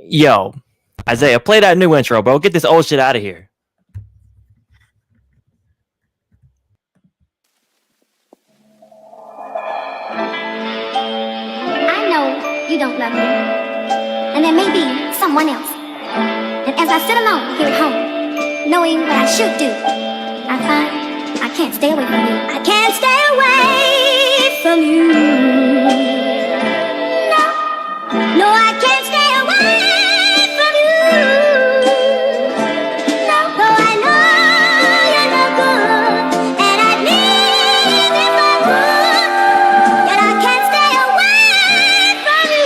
Yo, Isaiah, play that new intro, bro. Get this old shit out of here. I know you don't love me, and there may be someone else. And as I sit alone here at home, knowing what I should do, I find I can't stay away from you. I can't stay away from you. No, I can't stay away from you. No, though I know you're no good, and I'd leave if I would, yet I can't stay away from you.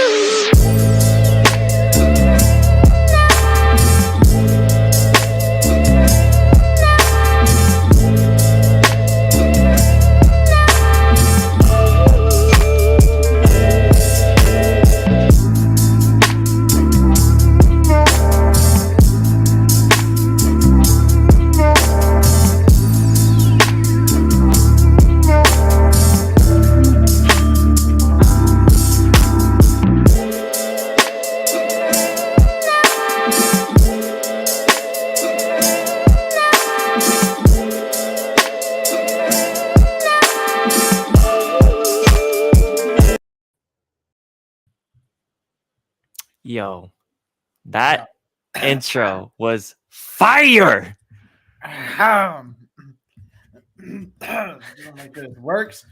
Yo, that intro was fire. Like this works.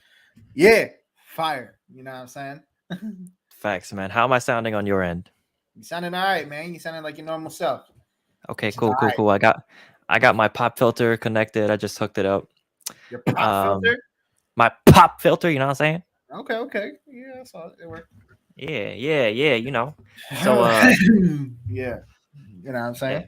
Yeah, fire. You know what I'm saying? Facts, man. How am I sounding on your end? You sounding all right, man. You sounding like your normal self. Okay, cool. I got my pop filter connected. I just hooked it up. Your pop filter? My pop filter, you know what I'm saying? Okay. Yeah, I saw it. It worked. Yeah, you know. So yeah. You know what I'm saying?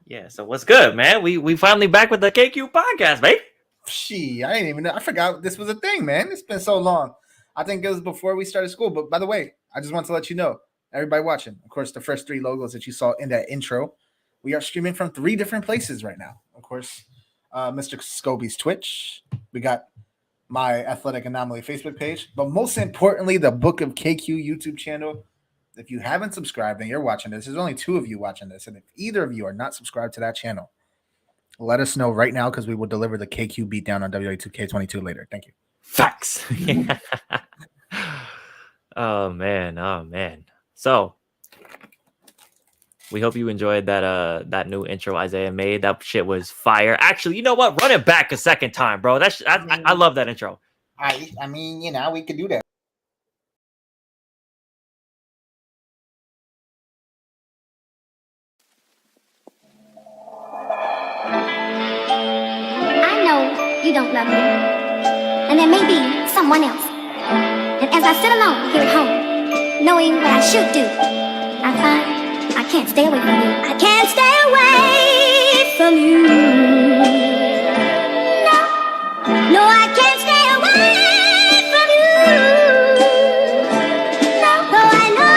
Yeah, so what's good, man? We finally back with the KQ podcast, baby. She, I didn't even know. I forgot this was a thing, man. It's been so long. I think it was before we started school. But by the way, I just want to let you know, everybody watching, of course, the first 3 logos that you saw in that intro, we are streaming from 3 different places right now. Of course, Mr. Scobie's Twitch. We got my Athletic Anomaly Facebook page. But most importantly, the Book of KQ YouTube channel. If you haven't subscribed and you're watching this, there's only 2 of you watching this. And if either of you are not subscribed to that channel, let us know right now because we will deliver the KQ beatdown on WA2K22 later. Thank you. Facts. Oh man. So we hope you enjoyed that new intro Isaiah made. That shit was fire. Actually, you know what? Run it back a second time, bro. I love that intro. I mean, you know, we could do that. I know you don't love me, and there may be someone else. And as I sit alone here at home, knowing what I should do, I find I can't stay away from you. I can't stay away from you. No, I can't stay away from you. No, though I know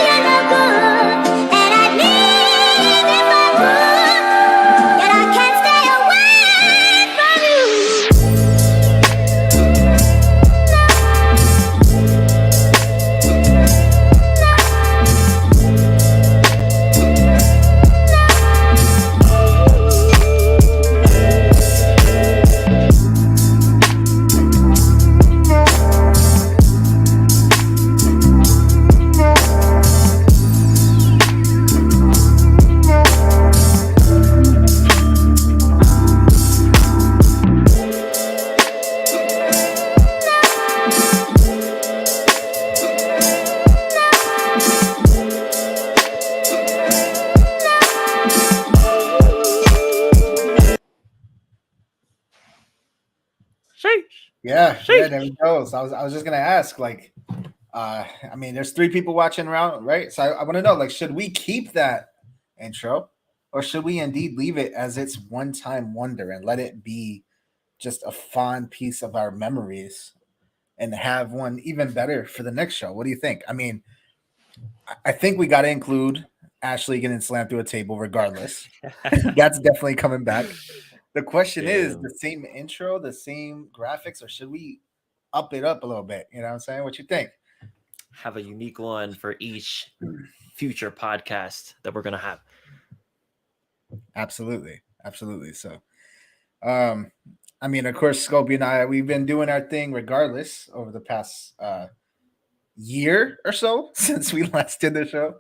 you're no good, and I'd leave if I would, yet I can't stay away from you. Yeah, yeah, Sheesh. there we go. So I was just gonna ask, like, I mean, there's 3 people watching around, right? So I want to know, like, should we keep that intro, or should we indeed leave it as its one-time wonder and let it be just a fond piece of our memories and have one even better for the next show? What do you think? I mean, I think we got to include Ashley getting slammed through a table, regardless. That's definitely coming back. The question is Damn. the same intro, the same graphics, or should we up it up a little bit? You know what I'm saying? What you think? Have a unique one for each future podcast that we're gonna have. Absolutely. Absolutely. So, um, I mean, of course, Scopy and I, we've been doing our thing regardless over the past year or so since we last did the show.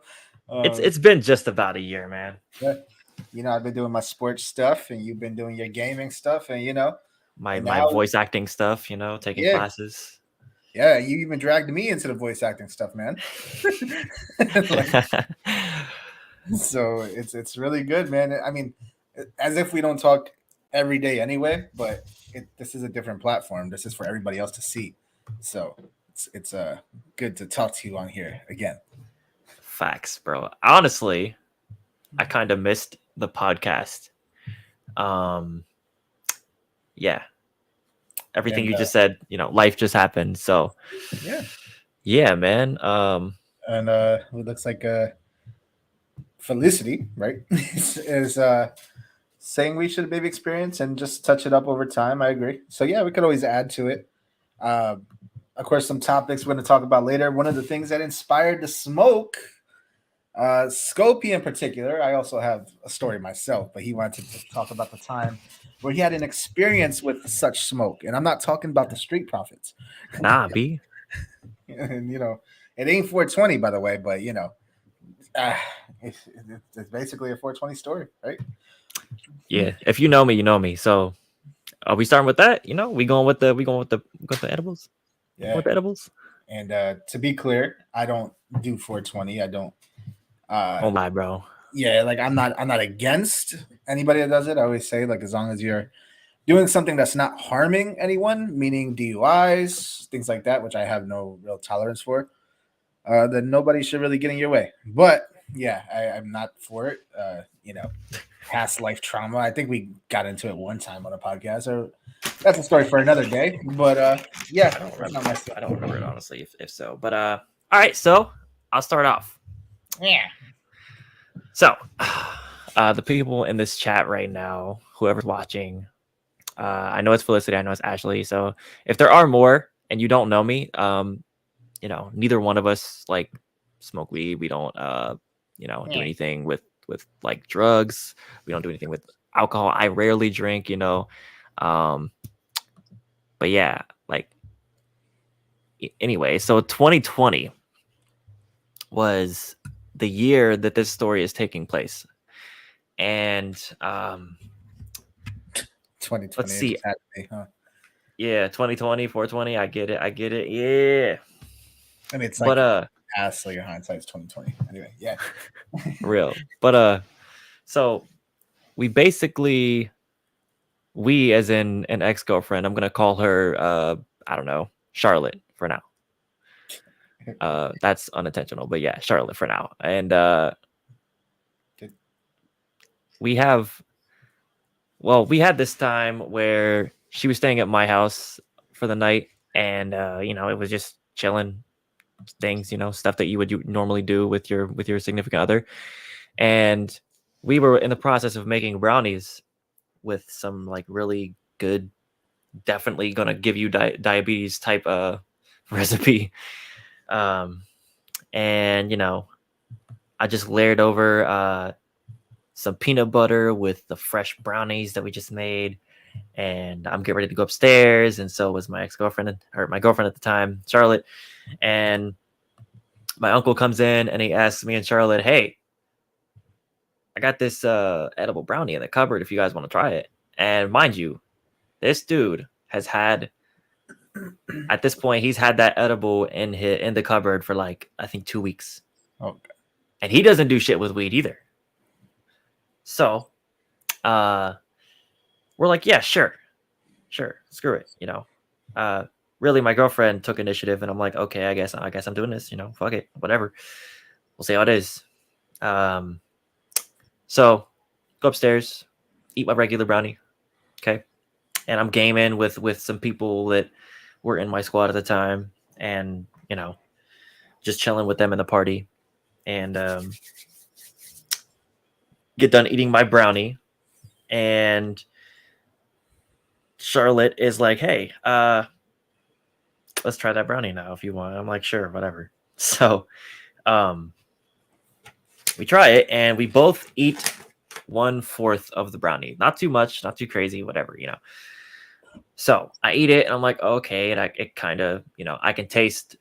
It's been just about a year, man. Yeah, you know, I've been doing my sports stuff and you've been doing your gaming stuff, and, you know, My and my now, voice acting stuff, taking yeah, classes. yeah, you even dragged me into the voice acting stuff, man. Like, so it's really good, man. I mean, as if we don't talk every day anyway, but this is a different platform. This is for everybody else to see. So it's good to talk to you on here again. Facts, bro. Honestly, I kind of missed the podcast. Um, yeah, everything And you just said, life just happened. So yeah, yeah, man. and it looks like Felicity, right, is saying we should maybe experience and just touch it up over time. I agree. So yeah, we could always add to it. Uh, of course, some topics we're going to talk about later. One of the things that inspired the smoke, Scopy in particular. I also have a story myself, but he wanted to talk about the time where he had an experience with such smoke, and I'm not talking about the street profits. Nah, B. And, you know, it ain't 420, by the way, but you know, uh, it's basically a 420 story, right? Yeah, if you know me, you know me. So are we starting with that? We going with the edibles? Yeah. With the edibles? And to be clear, I don't do 420. I don't. Oh my, bro. Yeah, like I'm not against anybody that does it. I always say, like, as long as you're doing something that's not harming anyone, meaning DUIs, things like that, which I have no real tolerance for, then nobody should really get in your way. But yeah, I'm not for it. You know, past life trauma. I think we got into it one time on a podcast, or that's a story for another day. But yeah, I don't that's not remember. my stuff. I don't remember it honestly, if so. But all right. So I'll start off. Yeah. So the people in this chat right now, whoever's watching, I know it's Felicity. I know it's Ashley. So if there are more and you don't know me, neither one of us like smoke weed. We don't, do anything with like drugs. We don't do anything with alcohol. I rarely drink. But yeah, like anyway. So 2020 was the year that this story is taking place, and 2020. let's It see. just had to be, huh? Yeah, 2020, 420. I get it. Yeah. I mean, it's like But past, like, your hindsight's 2020. Anyway, yeah. real. But so we basically we as in an ex-girlfriend, I'm gonna call her I don't know, Charlotte for now. That's unintentional, but yeah, Charlotte for now. And we had this time where she was staying at my house for the night, and it was just chilling things, stuff that you would normally do with your significant other. And we were in the process of making brownies with some like really good, definitely gonna give you diabetes type recipe. And I just layered over some peanut butter with the fresh brownies that we just made, and I'm getting ready to go upstairs, and so was my ex-girlfriend, or my girlfriend at the time, Charlotte. And my uncle comes in and he asks me and Charlotte, "Hey, I got this edible brownie in the cupboard if you guys want to try it." And mind you, this dude has had, at this point, he's had that edible in the cupboard for like I think 2 weeks, Okay. and he doesn't do shit with weed either. So, we're like, yeah, sure, screw it, uh, really, my girlfriend took initiative, and I'm like, okay, I guess I'm doing this. Fuck it, whatever. We'll see how it is. Um, so go upstairs, eat my regular brownie. Okay, and I'm gaming with some people that were in my squad at the time, and just chilling with them in the party, and get done eating my brownie, and Charlotte is like, "Hey, let's try that brownie now if you want." I'm like, "Sure, whatever." So, um, we try it, and we both eat 1/4 of the brownie. Not too much, not too crazy, whatever. So I eat it, and I'm like, okay, and it kind of, I can taste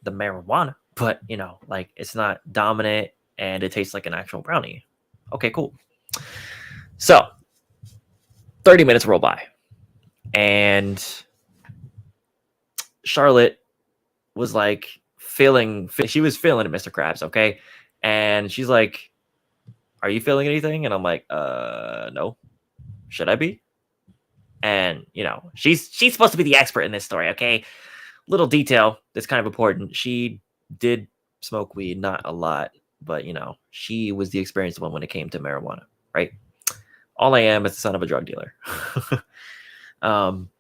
the marijuana, but like it's not dominant, and it tastes like an actual brownie. Okay, cool. So 30 minutes roll by, and Charlotte was like she was feeling it, Mr. Krabs, okay? And she's like, "Are you feeling anything?" And I'm like, no. Should I be? And she's supposed to be the expert in this story, okay? Little detail that's kind of important. She did smoke weed, not a lot, but she was the experienced one when it came to marijuana, right? All I am is the son of a drug dealer. um,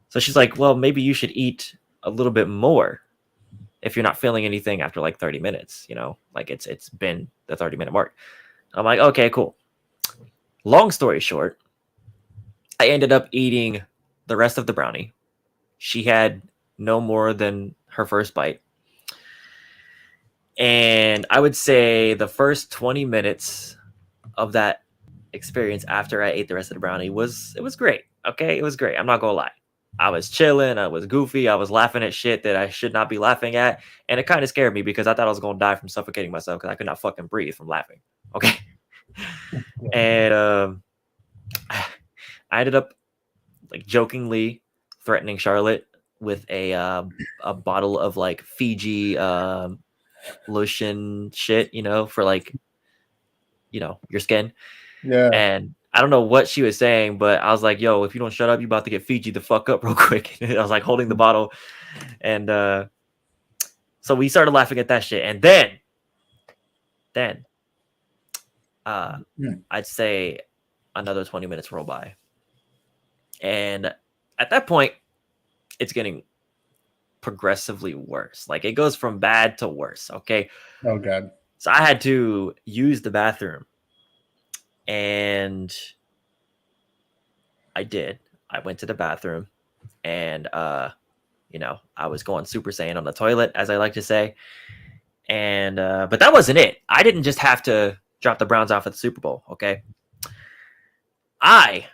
so she's like, well, maybe you should eat a little bit more if you're not feeling anything after like 30 minutes, like it's been the 30-minute mark. I'm like, okay, cool. Long story short, I ended up eating the rest of the brownie. She had no more than her first bite. And I would say the first 20 minutes of that experience after I ate the rest of the brownie was great. Okay, it was great. I'm not gonna lie. I was chilling, I was goofy, I was laughing at shit that I should not be laughing at, and it kind of scared me because I thought I was gonna die from suffocating myself because I could not fucking breathe from laughing. Okay, and I ended up like jokingly threatening Charlotte with a bottle of like Fiji lotion shit, for like your skin. Yeah. And I don't know what she was saying, but I was like, yo, if you don't shut up, you about to get Fiji the fuck up real quick. And I was like holding the bottle. And so we started laughing at that shit. And then I'd say another 20 minutes roll by. And at that point, it's getting progressively worse. Like it goes from bad to worse. Okay. Oh God. So I had to use the bathroom. And I did. I went to the bathroom, and I was going Super Saiyan on the toilet, as I like to say. And but that wasn't it. I didn't just have to drop the Browns off at the Super Bowl, okay? I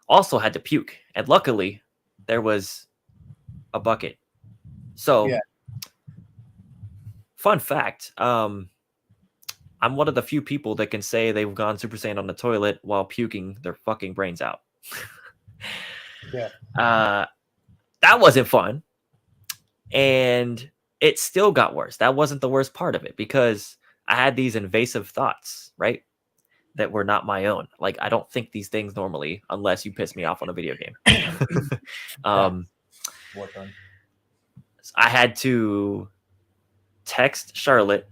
also had to puke, and luckily there was a bucket. So, Yeah. fun fact, I'm one of the few people that can say they've gone Super Saiyan on the toilet while puking their fucking brains out. Yeah. That wasn't fun. And it still got worse. That wasn't the worst part of it because I had these invasive thoughts, right? That were not my own. Like I don't think these things normally unless you piss me off on a video game. Work on. I had to text Charlotte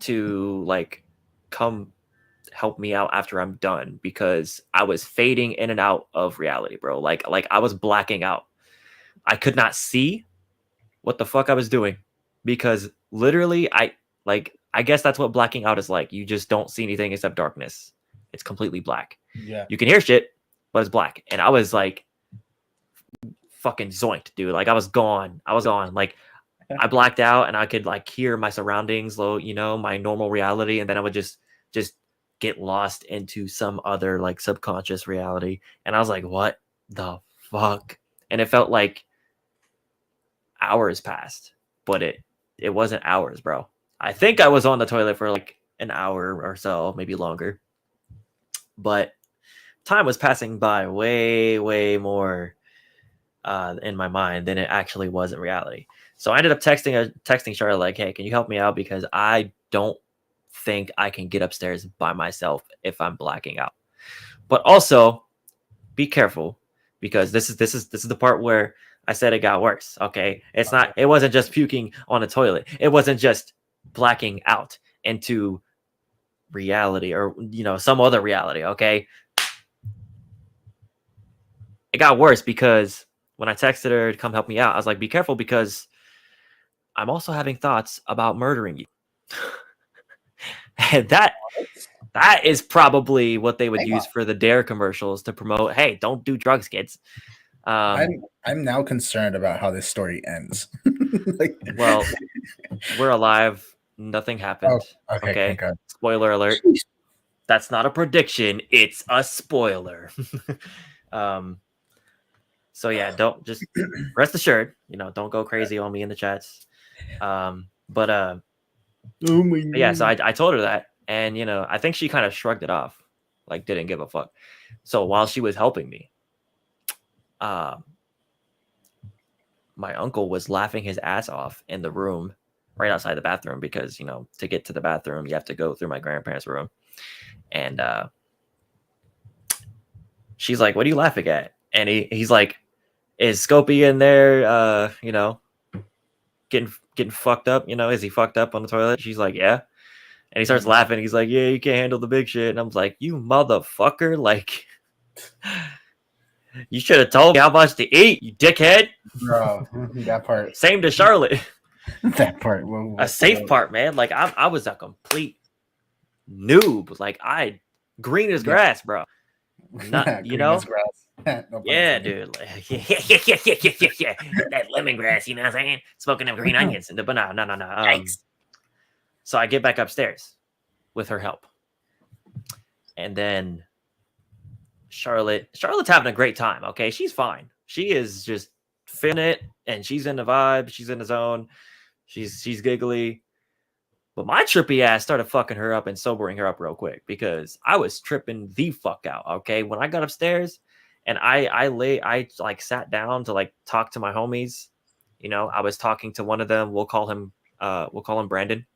to like come help me out after I'm done because I was fading in and out of reality, bro. Like I was blacking out. I could not see what the fuck I was doing because literally I guess that's what blacking out is like. You just don't see anything except darkness. It's completely black. Yeah. You can hear shit, but it's black. And I was like fucking zoinked, dude. Like I was gone. Like I blacked out and I could like hear my surroundings, my normal reality, and then I would just get lost into some other like subconscious reality. And I was like, what the fuck? And it felt like hours passed, but it wasn't hours, bro. I think I was on the toilet for like an hour or so, maybe longer. But time was passing by way more in my mind than it actually was in reality. So I ended up texting Charlotte like, "Hey, can you help me out because I don't think I can get upstairs by myself if I'm blacking out. But also, be careful because this is the part where I said it got worse. Okay, it wasn't just puking on the toilet. It wasn't just blacking out into reality or some other reality. Okay, it got worse because when I texted her to come help me out, I was like, "Be careful because I'm also having thoughts about murdering you." And that is probably what they would Hang use on. for the Dare commercials to promote, "Hey, don't do drugs, kids." I'm now concerned about how this story ends. Like, Well, we're alive. Nothing oh, happened. okay, Okay. thank God. Spoiler alert. Sheesh. That's not a prediction. It's a spoiler. um. So yeah, don't just rest assured. Don't go crazy on me in the chats. But Oh my yeah. So God. I told her that, and I think she kind of shrugged it off, like didn't give a fuck. So while she was helping me, my uncle was laughing his ass off in the room right outside the bathroom because to get to the bathroom you have to go through my grandparents' room, and she's like, "What are you laughing at?" And he's like, "Is Scopy in there? Getting fucked up? Is he fucked up on the toilet?" She's like, "Yeah." And he starts laughing. He's like, "Yeah, you can't handle the big shit." And I'm like, "You motherfucker! Like, you should have told me how much to eat, you dickhead." Bro, that part. Same to Charlotte. That part. A safe part, man. Like I was a complete noob. Like I green as Yeah. grass, bro. Not Green as grass. No pun Yeah, intended. dude. Like, yeah. That lemongrass, you know what I'm saying? Smoking them green onions. But no. Yikes. So I get back upstairs with her help. And then Charlotte's having a great time. Okay. She's fine. She is just feeling it and she's in the vibe. She's in the zone. She's giggly. But my trippy ass started fucking her up and sobering her up real quick because I was tripping the fuck out. Okay. When I got upstairs and I like sat down to like talk to my homies, I was talking to one of them. We'll call him Brandon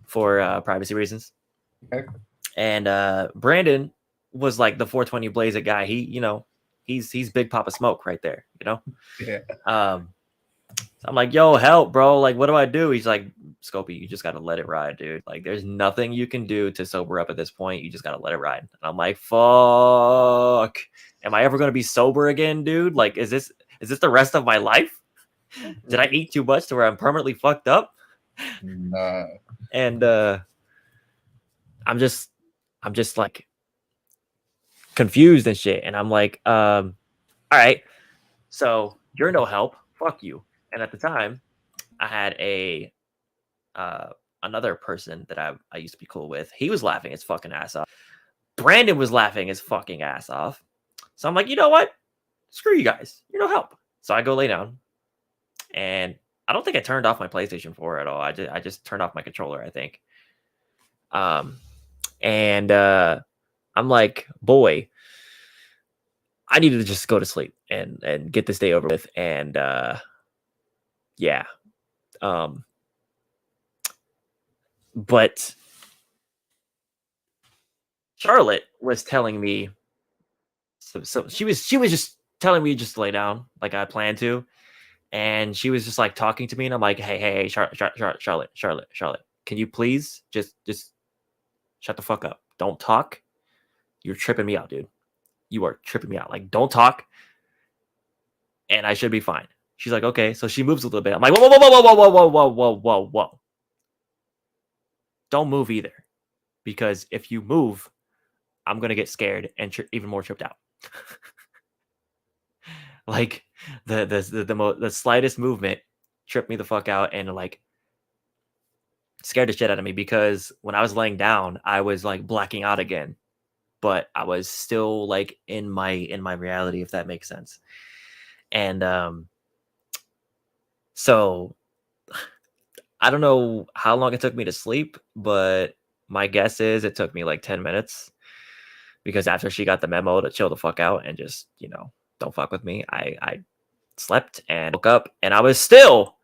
for privacy reasons. Okay. And Brandon was like the 420 Blaze It guy. He's Big Papa Smoke right there, Yeah. So I'm like, "Yo, help, bro. Like, what do I do?" He's like, "Scopy, you just got to let it ride, dude. Like, there's nothing you can do to sober up at this point. You just got to let it ride." And I'm like, "Fuck. Am I ever going to be sober again, dude? Like, is this the rest of my life? Did I eat too much to where I'm permanently fucked up?" Nah. And I'm just like confused and shit. And I'm like, all right, so you're no help. Fuck you. And at the time, I had another person that I used to be cool with. He was laughing his fucking ass off. Brandon was laughing his fucking ass off. So I'm like, you know what? Screw you guys. You're no help. So I go lay down, and I don't think I turned off my PlayStation 4 at all. I just turned off my controller, I think. And I'm like, boy, I needed to just go to sleep and get this day over with. And yeah. But Charlotte was telling me, so she was just telling me just to lay down like I planned to, and she was just like talking to me, and I'm like, hey, Charlotte, can you please just shut the fuck up? Don't talk. You're tripping me out, dude. You are tripping me out. Like, don't talk, and I should be fine. She's like, okay. So she moves a little bit. I'm like, whoa. Don't move either, because if you move, I'm gonna get scared and even more tripped out. Like the slightest movement tripped me the fuck out and like scared the shit out of me, because when I was laying down, I was like blacking out again, but I was still like in my reality, if that makes sense. And so I don't know how long it took me to sleep, but my guess is it took me like 10 minutes, because after she got the memo to chill the fuck out and just, don't fuck with me, I slept and woke up and I was still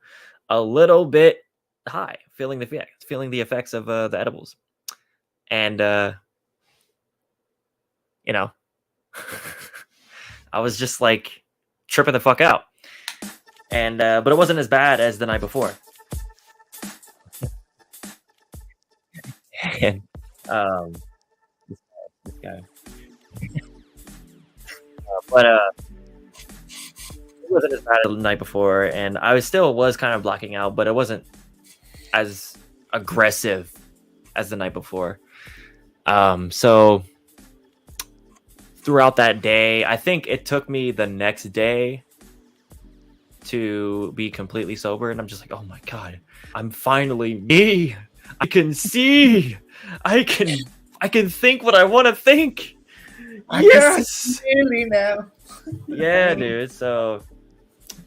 a little bit high, feeling the effects of the edibles. And you know I was just like tripping the fuck out. And but it wasn't as bad as the night before. And um, this guy, but it wasn't as bad as the night before, and I was kind of blacking out, but it wasn't as aggressive as the night before. So throughout that day, I think it took me the next day to be completely sober, and I'm just like, oh my god, I'm finally me. I can see. I can think what I want to think. Yes. Really now. Yeah, dude. So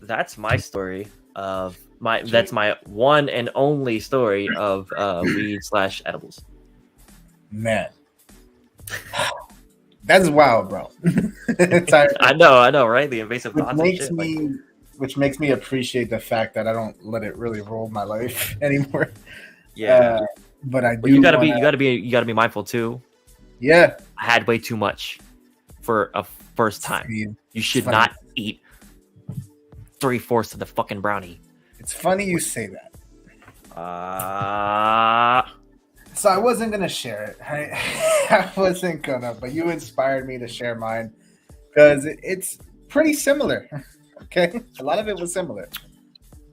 that's my story of my. That's my one and only story of weed/edibles. Man, that's wild, bro. I know, right? The invasive which thoughts and makes shit. me, which makes me appreciate the fact that I don't let it really rule my life anymore. Yeah, but I do. but you gotta be mindful too. Yeah, I had way too much for a first time. You should not eat 3/4 of the fucking brownie. It's funny you say that. Uh, So I wasn't gonna share it. I wasn't gonna, but you inspired me to share mine because it's pretty similar. Okay, a lot of it was similar,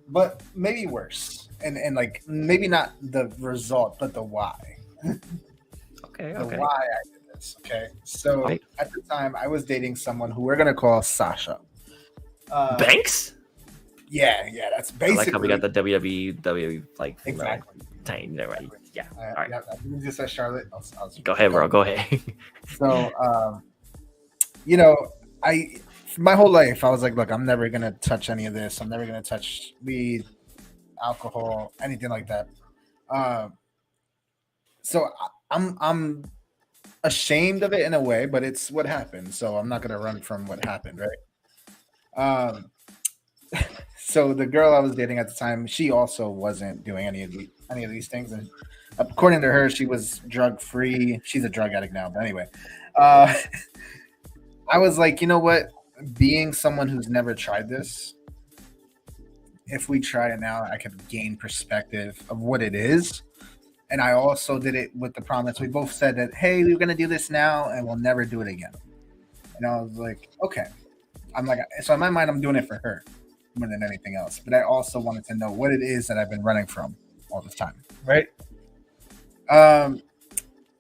but maybe worse, and like maybe not the result, but the why. okay, The okay. why I did this. Okay, so Right. at the time I was dating someone who we're gonna call Sasha. Banks? Yeah, that's I basically. like how we got the WWE like Exactly. tiny, right? Yeah. All right. Yeah, you just said Charlotte. I'll Go ahead, bro. Go ahead. So, you know, my whole life I was like, look, I'm never gonna touch any of this. I'm never gonna touch weed, alcohol, anything like that. So I'm ashamed of it in a way, but it's what happened. So I'm not gonna run from what happened, right? Um, so the girl I was dating at the time, she also wasn't doing any of these things, and according to her, she was drug free. She's a drug addict now, but anyway, uh, I was like, you know what? Being someone who's never tried this, if we try it now, I could gain perspective of what it is. And I also did it with the promise. We both said that, hey, we're gonna do this now, and we'll never do it again. And I was like, okay. I'm like, so in my mind, I'm doing it for her more than anything else. But I also wanted to know what it is that I've been running from all this time, right?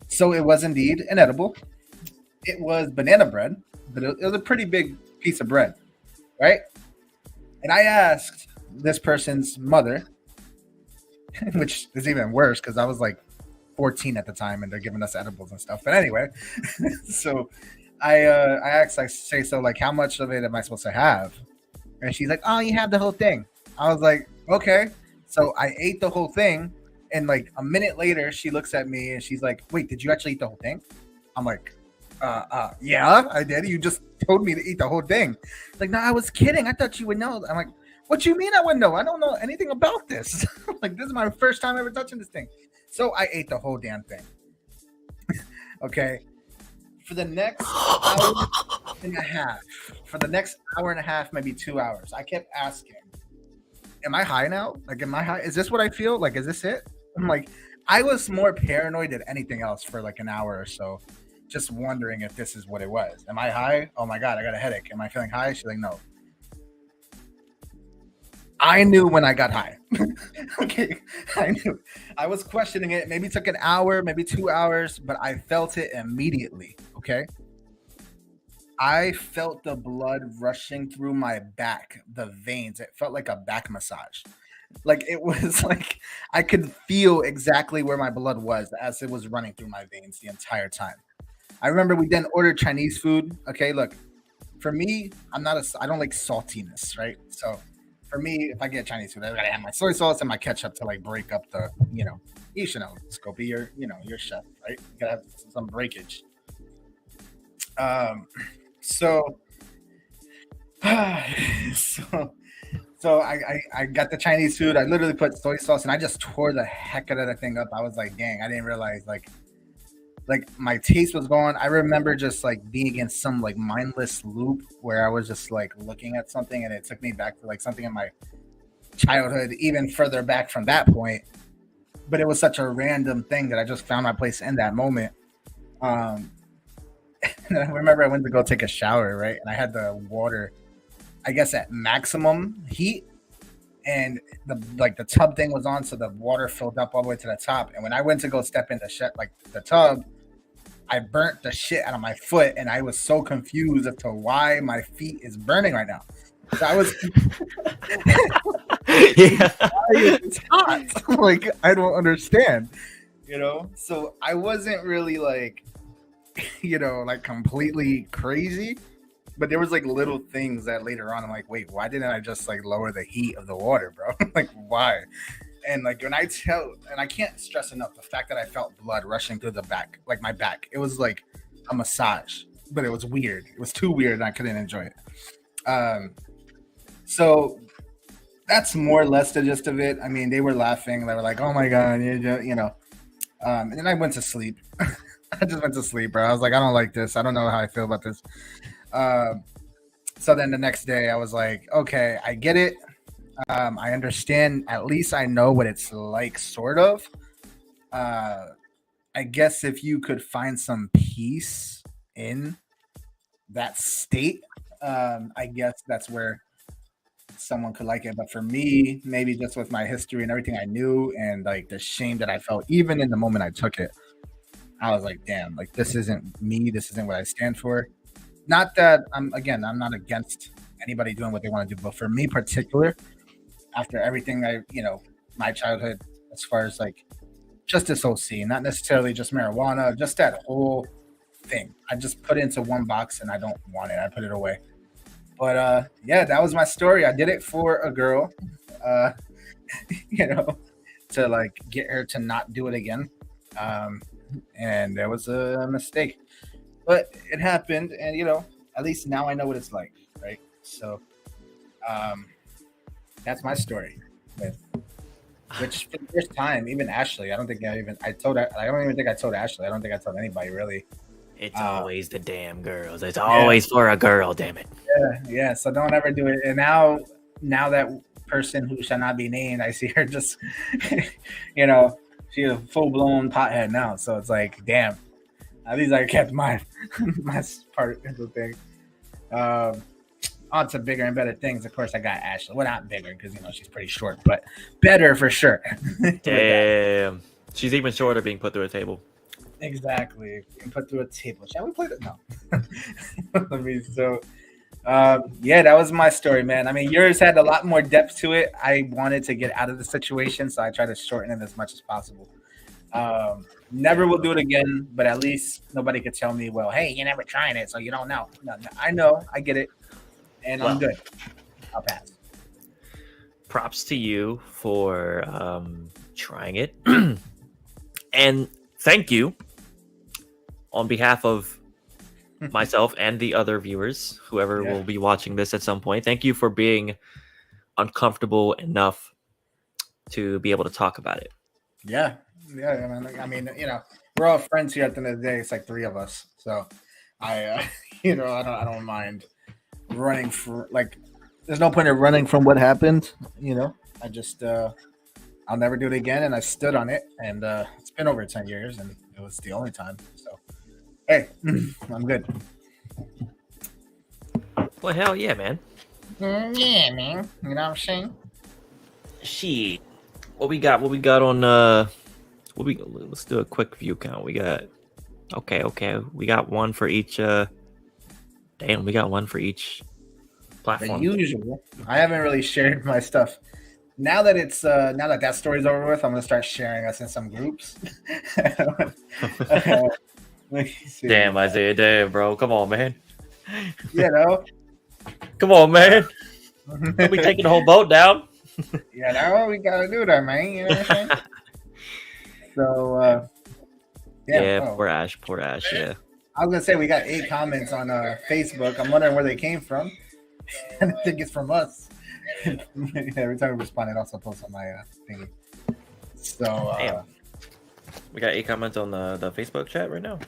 So it was indeed an edible. It was banana bread, but it was a pretty big piece of bread, right? And I asked this person's mother, which is even worse because I was like 14 at the time and they're giving us edibles and stuff. But anyway, so I asked, I say, so like, how much of it am I supposed to have? And she's like, oh, you have the whole thing. I was like, okay. So I ate the whole thing. And like a minute later, she looks at me and she's like, wait, did you actually eat the whole thing? I'm like, yeah, I did. You just told me to eat the whole thing. Like, no, I was kidding. I thought you would know. I'm like, what you mean I wouldn't know? I don't know anything about this. Like, this is my first time ever touching this thing. So I ate the whole damn thing. Okay. For the next hour and a half, maybe 2 hours, I kept asking, am I high now? Like, am I high? Is this what I feel? Like, is this it? I'm like, I was more paranoid than anything else for like an hour or so, just wondering if this is what it was. Am I high? Oh my God, I got a headache. Am I feeling high? She's like, no. I knew when I got high. Okay, I knew. I was questioning it. Maybe it took an hour, maybe 2 hours, but I felt it immediately. Okay. I felt the blood rushing through my back, the veins. It felt like a back massage. Like it was like I could feel exactly where my blood was as it was running through my veins the entire time. I remember we then ordered Chinese food. Okay, look, for me, I don't like saltiness, right? So for me, if I get Chinese food, I gotta have my soy sauce and my ketchup to like break up the, you should know, Scopy, you're chef, right? You gotta have some breakage. So, so, so I got the Chinese food. I literally put soy sauce and I just tore the heck out of that thing up. I was like, dang, I didn't realize like like my taste was gone. I remember just like being in some like mindless loop where I was just like looking at something, and it took me back to like something in my childhood, even further back from that point. But it was such a random thing that I just found my place in that moment. Um, and I remember I went to go take a shower, right? And I had the water, I guess, at maximum heat, and the tub thing was on, so the water filled up all the way to the top. And when I went to go step in the tub, I burnt the shit out of my foot, and I was so confused as to why my feet is burning right now. So I was Yeah. it's hot. Like I don't understand, you know. So I wasn't really like, like completely crazy, but there was like little things that later on I'm like, wait, why didn't I just like lower the heat of the water, bro? Like why? And like when and I can't stress enough the fact that I felt blood rushing through the back, like my back. It was like a massage, but it was weird. It was too weird, and I couldn't enjoy it. So that's more or less the gist of it. I mean, they were laughing. They were like, "Oh my god," And then I went to sleep. I just went to sleep, bro. I was like, I don't like this. I don't know how I feel about this. So then the next day, I was like, okay, I get it. I understand. At least I know what it's like, sort of. I guess if you could find some peace in that state, I guess that's where someone could like it. But for me, maybe just with my history and everything I knew, and like the shame that I felt, even in the moment I took it, I was like, damn, like this isn't me. This isn't what I stand for. Not that I'm not against anybody doing what they want to do, but for me particular, after everything my childhood, as far as like just dissociating, not necessarily just marijuana, just that whole thing. I just put it into one box and I don't want it. I put it away. But yeah, that was my story. I did it for a girl, uh, to like get her to not do it again. And there was a mistake, but it happened, and at least now I know what it's like, right? So, that's my story. Which for the first time, even Ashley, I don't think I told her. I don't even think I told Ashley. I don't think I told anybody really. It's always the damn girls. It's always for a girl, damn it. Yeah. So don't ever do it. And now that person who shall not be named, I see her just, she's a full blown pothead now. So it's like, damn. At least I kept my part of the thing. On to bigger and better things. Of course, I got Ashley. Well, not bigger because she's pretty short, but better for sure. Damn, she's even shorter being put through a table. Exactly, and put through a table. Shall we play that? No. Yeah, that was my story, man. I mean, yours had a lot more depth to it. I wanted to get out of the situation, so I tried to shorten it as much as possible. Never will do it again, but at least nobody could tell me, well, hey, you never tried it, so you don't know. No, I know, I get it, and I'm good. I'll pass. Props to you for trying it. And thank you on behalf of myself and the other viewers, whoever will be watching this at some point. Thank you for being uncomfortable enough to be able to talk about it. Yeah, man. I mean, we're all friends here at the end of the day. It's like three of us, so I don't mind running for like. There's no point in running from what happened. I just I'll never do it again, and I stood on it, and it's been over 10 years, and it was the only time. So, hey, I'm good. Well, hell yeah, man. Yeah, man. You know what I'm saying? Shit. What we got on let's do a quick view count. We got okay. We got one for each we got one for each platform. The usual. I haven't really shared my stuff. Now that it's now that story's over with, I'm gonna start sharing us in some groups. Damn, Isaiah, damn, bro. Come on, man. Come on, man. Don't be taking the whole boat down. We gotta do that, man. You know what I'm saying? So, poor Ash. Yeah. I was gonna say we got 8 comments on Facebook. I'm wondering where they came from. I think it's from us. Every time we respond, it also posts on my thingy. So, We got 8 comments on the Facebook chat right now.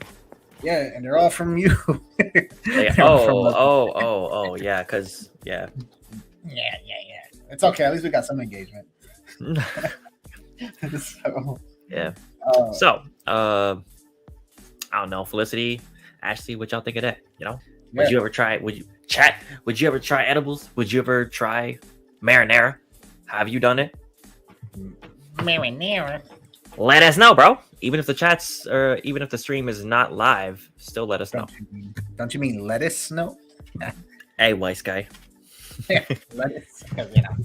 Yeah, and they're all from you. Like, They're all from us. yeah, cause yeah. Yeah. It's okay. At least we got some engagement. So, Yeah. uh, So, I don't know, Felicity, Ashley, what y'all think of that? You know, yeah. would you ever try? Would you chat? Would you ever try edibles? Would you ever try marinara? Have you done it? Marinara. Let us know, bro. Even if the chats or even if the stream is not live, still let us know. Don't you mean lettuce? No. Hey, wise guy. Lettuce, because you know.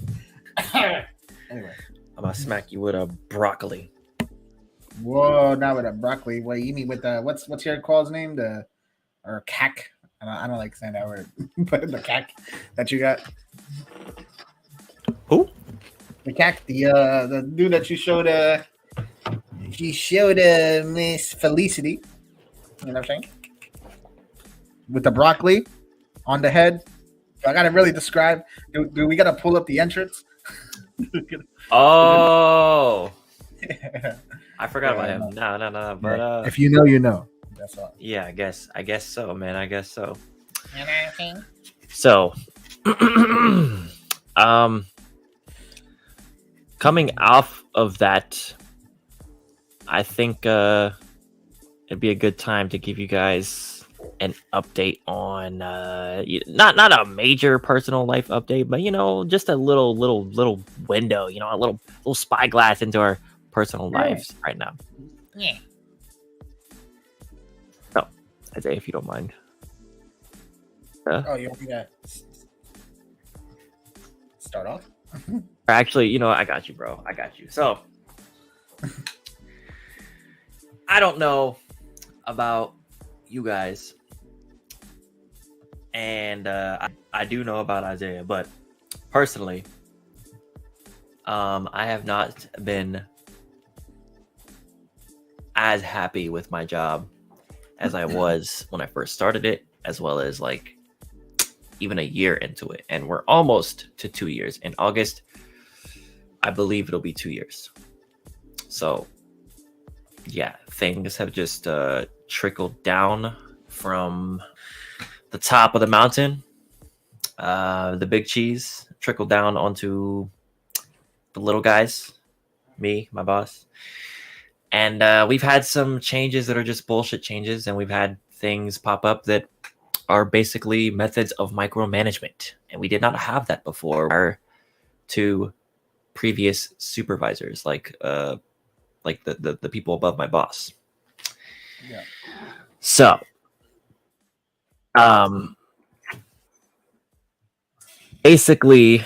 Anyway. I'm gonna smack you with a broccoli. Whoa, not with a broccoli. What you mean with the what's your call's name? The or cack? I don't like saying that word, but the cack that you got. Who? The cack, the dude that you showed. She showed Miss Felicity. You know what I'm saying? With the broccoli on the head. So I gotta really describe. Do we gotta pull up the entrance? Oh, I forgot about him. No. But if you know, you know. That's all. yeah, I guess so, man. I guess so. You know what I'm saying? So, coming off of that, I think it'd be a good time to give you guys an update on not a major personal life update, but you know, just a little window, you know, a little spyglass into our personal lives right now. Yeah. So, Isaiah, if you don't mind. Oh, you want me to start off? Actually, you know, I got you, bro. I got you. So, I don't know about you guys, and I do know about Isaiah, but personally, I have not been as happy with my job as I was when I first started it, as well as like even a year into it, and we're almost to 2 years. In August, I believe it'll be 2 years. So yeah, things have just trickled down from the top of the mountain. The big cheese trickled down onto the little guys, me, my boss. And we've had some changes that are just bullshit changes, and we've had things pop up that are basically methods of micromanagement, and we did not have that before. Our two previous supervisors, like the people above my boss. Yeah. So, basically,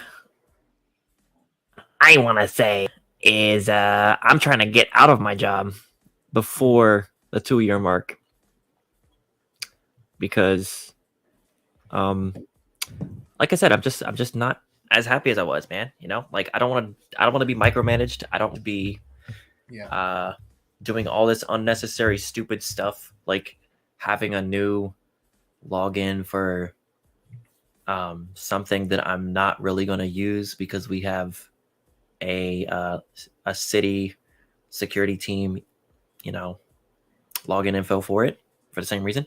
I want to say is I'm trying to get out of my job before the 2 year mark because like I said, I'm just not as happy as I was, man. You know, like I don't want to be micromanaged. I don't want to be doing all this unnecessary stupid stuff, like having a new login for something that I'm not really going to use because we have a city security team, you know, login info for it for the same reason.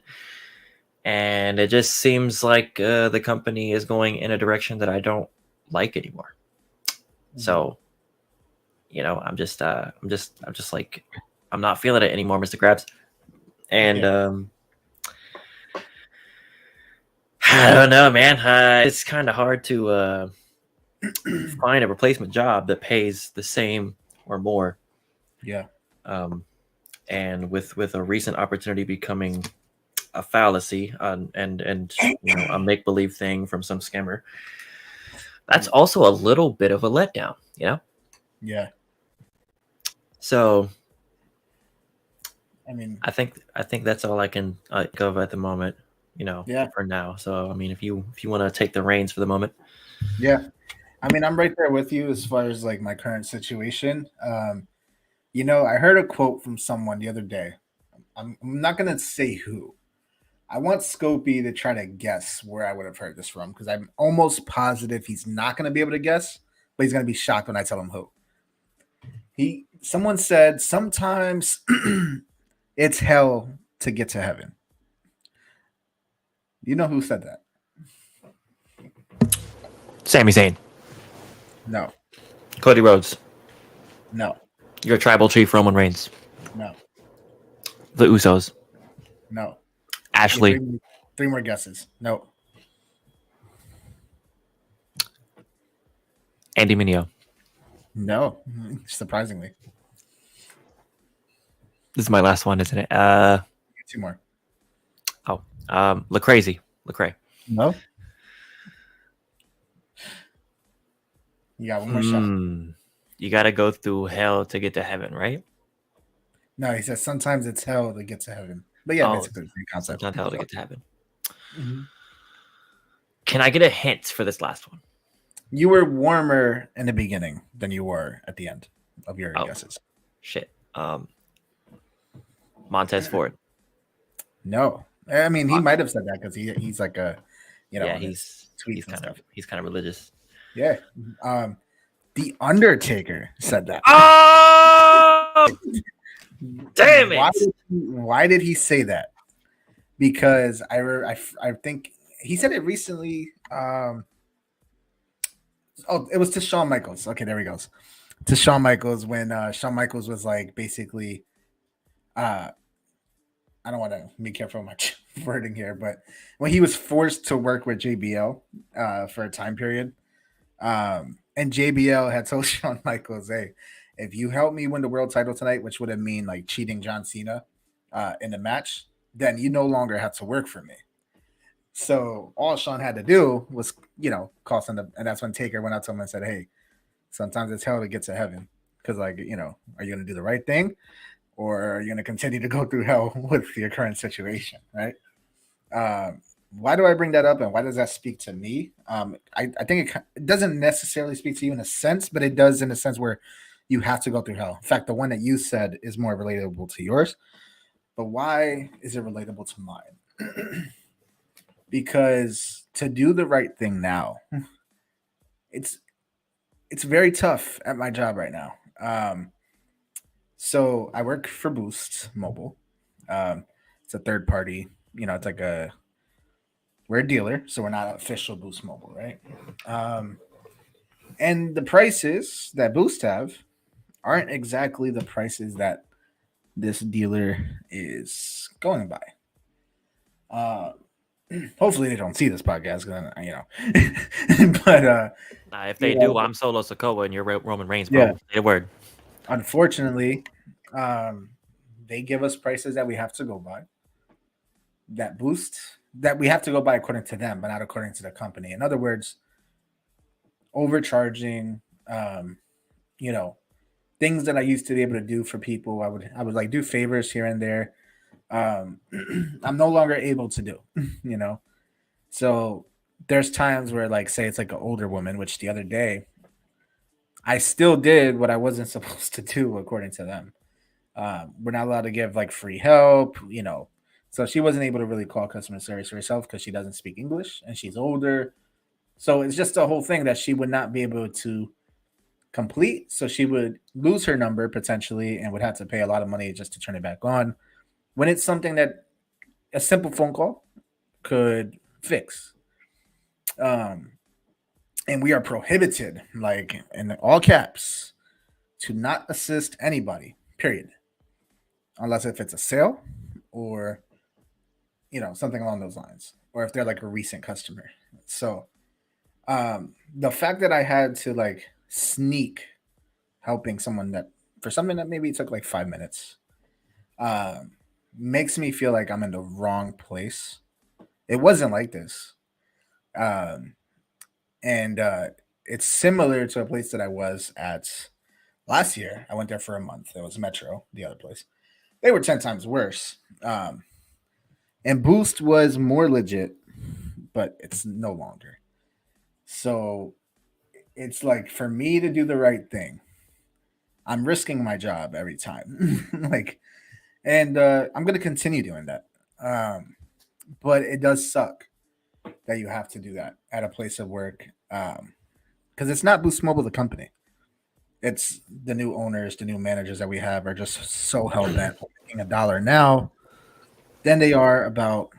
And it just seems like the company is going in a direction that I don't like anymore. Mm-hmm. So, you know, I'm just like, I'm not feeling it anymore, Mr. Krabs. And I don't know, man. It's kind of hard to find a replacement job that pays the same or more. Yeah. And with a recent opportunity becoming a fallacy and you know, a make believe thing from some scammer, that's also a little bit of a letdown, you know? Yeah. So, I mean, I think that's all I can think of at the moment, you know, yeah. for now. So, I mean, if you want to take the reins for the moment. Yeah. I mean, I'm right there with you as far as like my current situation. You know, I heard a quote from someone the other day. I'm not going to say who. I want Scopy to try to guess where I would have heard this from because I'm almost positive he's not going to be able to guess, but he's going to be shocked when I tell him who. Someone said sometimes it's hell to get to heaven. You know who said that? Sami Zayn, No, Cody Rhodes, no, your tribal chief Roman Reigns, no, the Usos, no. Give you Ashley, three more guesses. No, Andy Mineo. no. Surprisingly, This is my last one, isn't it? two more. Oh, Lecrazy, Lecrae. No, you got one more shot. Hmm. You gotta go through hell to get to heaven, right? No, he says sometimes it's hell to get to heaven. But yeah, Oh, basically the same concept. sometimes hell to get to heaven. Mhm. Can I get a hint for this last one? You were warmer in the beginning than you were at the end of your Oh, guesses. shit. Montez Ford. No, I mean he Fuck. might have said that because he's like a, Yeah, on his tweets and stuff. he's kind of religious. Yeah, the Undertaker said that. Oh, damn it! Why did he say that? Because I think he said it recently. Oh, it was to Shawn Michaels. Okay, there he goes. To Shawn Michaels when Shawn Michaels was like basically, uh, I don't want to be careful much wording here, but when he was forced to work with JBL for a time period, and JBL had told Shawn Michaels, "Hey, if you help me win the world title tonight, which would have mean like cheating John Cena in the match, then you no longer have to work for me." So all Shawn had to do was, call something, and that's when Taker went out to him and said, "Hey, sometimes it's hell to get to heaven, because like, are you going to do the right thing, or are you going to continue to go through hell with your current situation, right?" Um, why do I bring that up, and why does that speak to me? I think it doesn't necessarily speak to you in a sense, but it does in a sense where you have to go through hell. In fact, the one that you said is more relatable to yours. But why is it relatable to mine? Because to do the right thing now, it's it's very tough at my job right now. So I work for Boost Mobile. It's a third party. It's like we're a dealer, so we're not official Boost Mobile, right? Um, and the prices that Boost have aren't exactly the prices that this dealer is going by. Uh, hopefully they don't see this podcast, but If you they do, know, I'm Solo Sokoa and you're Roman Reigns, yeah. bro. Say a word. Unfortunately, um, they give us prices that we have to go by. That boost that we have to go by according to them, but not according to the company. In other words, overcharging. Um, you know, things that I used to be able to do for people. I would like do favors here and there. Um, I'm no longer able to do. You know, so there's times where like say it's like an older woman, which the other day I still did what I wasn't supposed to do according to them. We're not allowed to give like free help, So she wasn't able to really call customer service for herself because she doesn't speak English and she's older. So it's just a whole thing that she would not be able to complete. So she would lose her number potentially and would have to pay a lot of money just to turn it back on. When it's something that a simple phone call could fix. Um, and we are prohibited, like in all caps, to not assist anybody, period. Unless if it's a sale or something along those lines, or if they're like a recent customer. So the fact that I had to like sneak helping someone that for something that maybe took like 5 minutes um, makes me feel like I'm in the wrong place. It wasn't like this, um, and it's similar to a place that I was at last year. I went there for a month. It was Metro, the other place. They were 10 times worse. And Boost was more legit, but it's no longer. So it's like for me to do the right thing, I'm risking my job every time. like, and I'm gonna continue doing that. Um, but it does suck that you have to do that at a place of work because it's not Boost Mobile the company. It's the new owners, the new managers that we have are just so hell bent on making a dollar now than they are about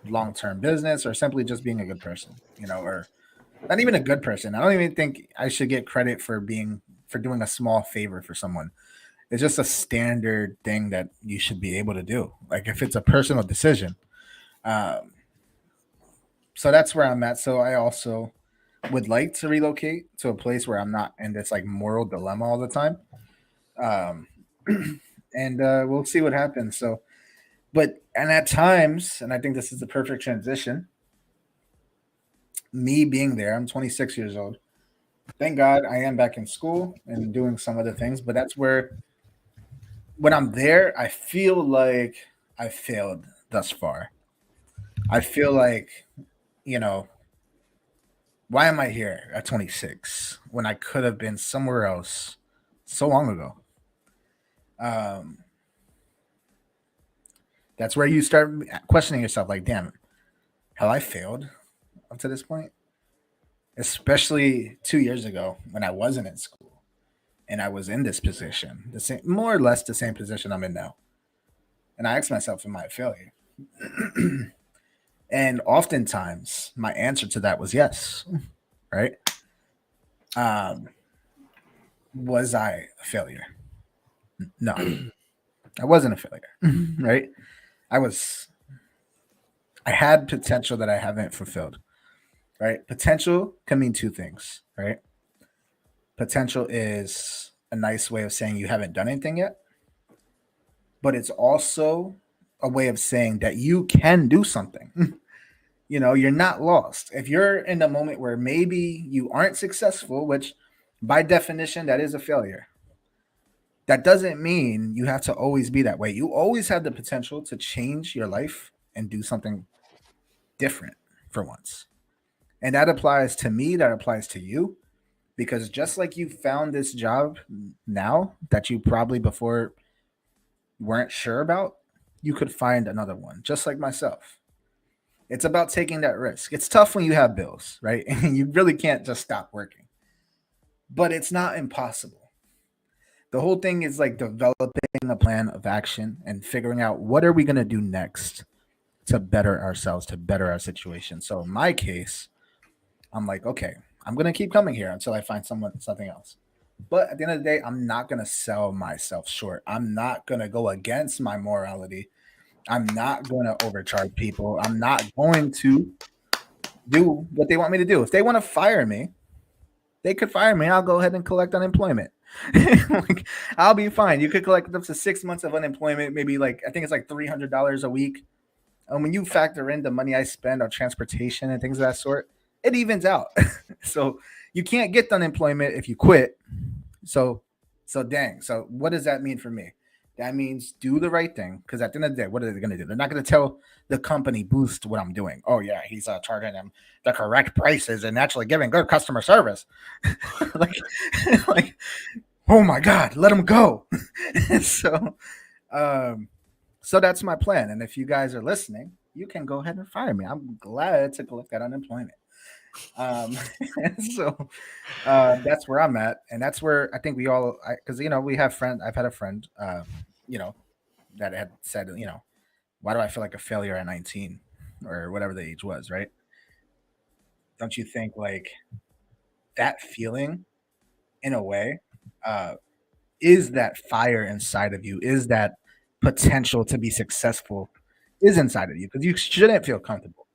long term business or simply just being a good person, or not even a good person. I don't even think I should get credit for doing a small favor for someone. It's just a standard thing that you should be able to do. Like if it's a personal decision. Um, so that's where I'm at. So I also would like to relocate to a place where I'm not in this like moral dilemma all the time. Um, and we'll see what happens. So, and at times, and I think this is the perfect transition. Me being there, I'm 26 years old. Thank God I am back in school and doing some other things, but that's where when I'm there, I feel like I failed thus far. I feel like, you know, why am I here at 26 when I could have been somewhere else so long ago? Um, that's where you start questioning yourself like, damn, have I failed up to this point? Especially 2 years ago when I wasn't in school and I was in this position, the same, more or less the same position I'm in now. And I asked myself, am I a failure? And oftentimes my answer to that was yes, right? Um, was I a failure? No, I wasn't a failure, right? I was, I had potential that I haven't fulfilled, right? Potential can mean two things, right? Potential is a nice way of saying you haven't done anything yet, but it's also a way of saying that you can do something. You're not lost. If you're in a moment where maybe you aren't successful, which by definition, that is a failure, that doesn't mean you have to always be that way. You always have the potential to change your life and do something different for once. And that applies to me, that applies to you, because just like you found this job now that you probably before weren't sure about, you could find another one, just like myself. It's about taking that risk. It's tough when you have bills, right? And you really can't just stop working, but it's not impossible. The whole thing is like developing a plan of action and figuring out what are we going to do next to better ourselves, to better our situation. So in my case, I'm like, okay, I'm going to keep coming here until I find something else. But at the end of the day, I'm not going to sell myself short. I'm not going to go against my morality. I'm not going to overcharge people. I'm not going to do what they want me to do. If they want to fire me, they could fire me. I'll go ahead and collect unemployment. Like, I'll be fine. You could collect up to 6 months of unemployment, maybe like I think it's like $300 a week. And when you factor in the money I spend on transportation and things of that sort, it evens out. So you can't get the unemployment if you quit. So, so dang. So what does that mean for me? That means do the right thing because at the end of the day, what are they going to do? They're not going to tell the company boost what I'm doing. Oh yeah, he's charging them the correct prices and actually giving good customer service. like, like, oh my god, let him go. so, um, so that's my plan. And if you guys are listening, you can go ahead and fire me. I'm glad to collect that unemployment. Um, so that's where I'm at, and that's where I think we all, because we have friend. I've had a friend, you know, that had said, why do I feel like a failure at 19 or whatever the age was, right? Don't you think like that feeling, in a way, uh, is that fire inside of you? Is that potential to be successful is inside of you? Because you shouldn't feel comfortable.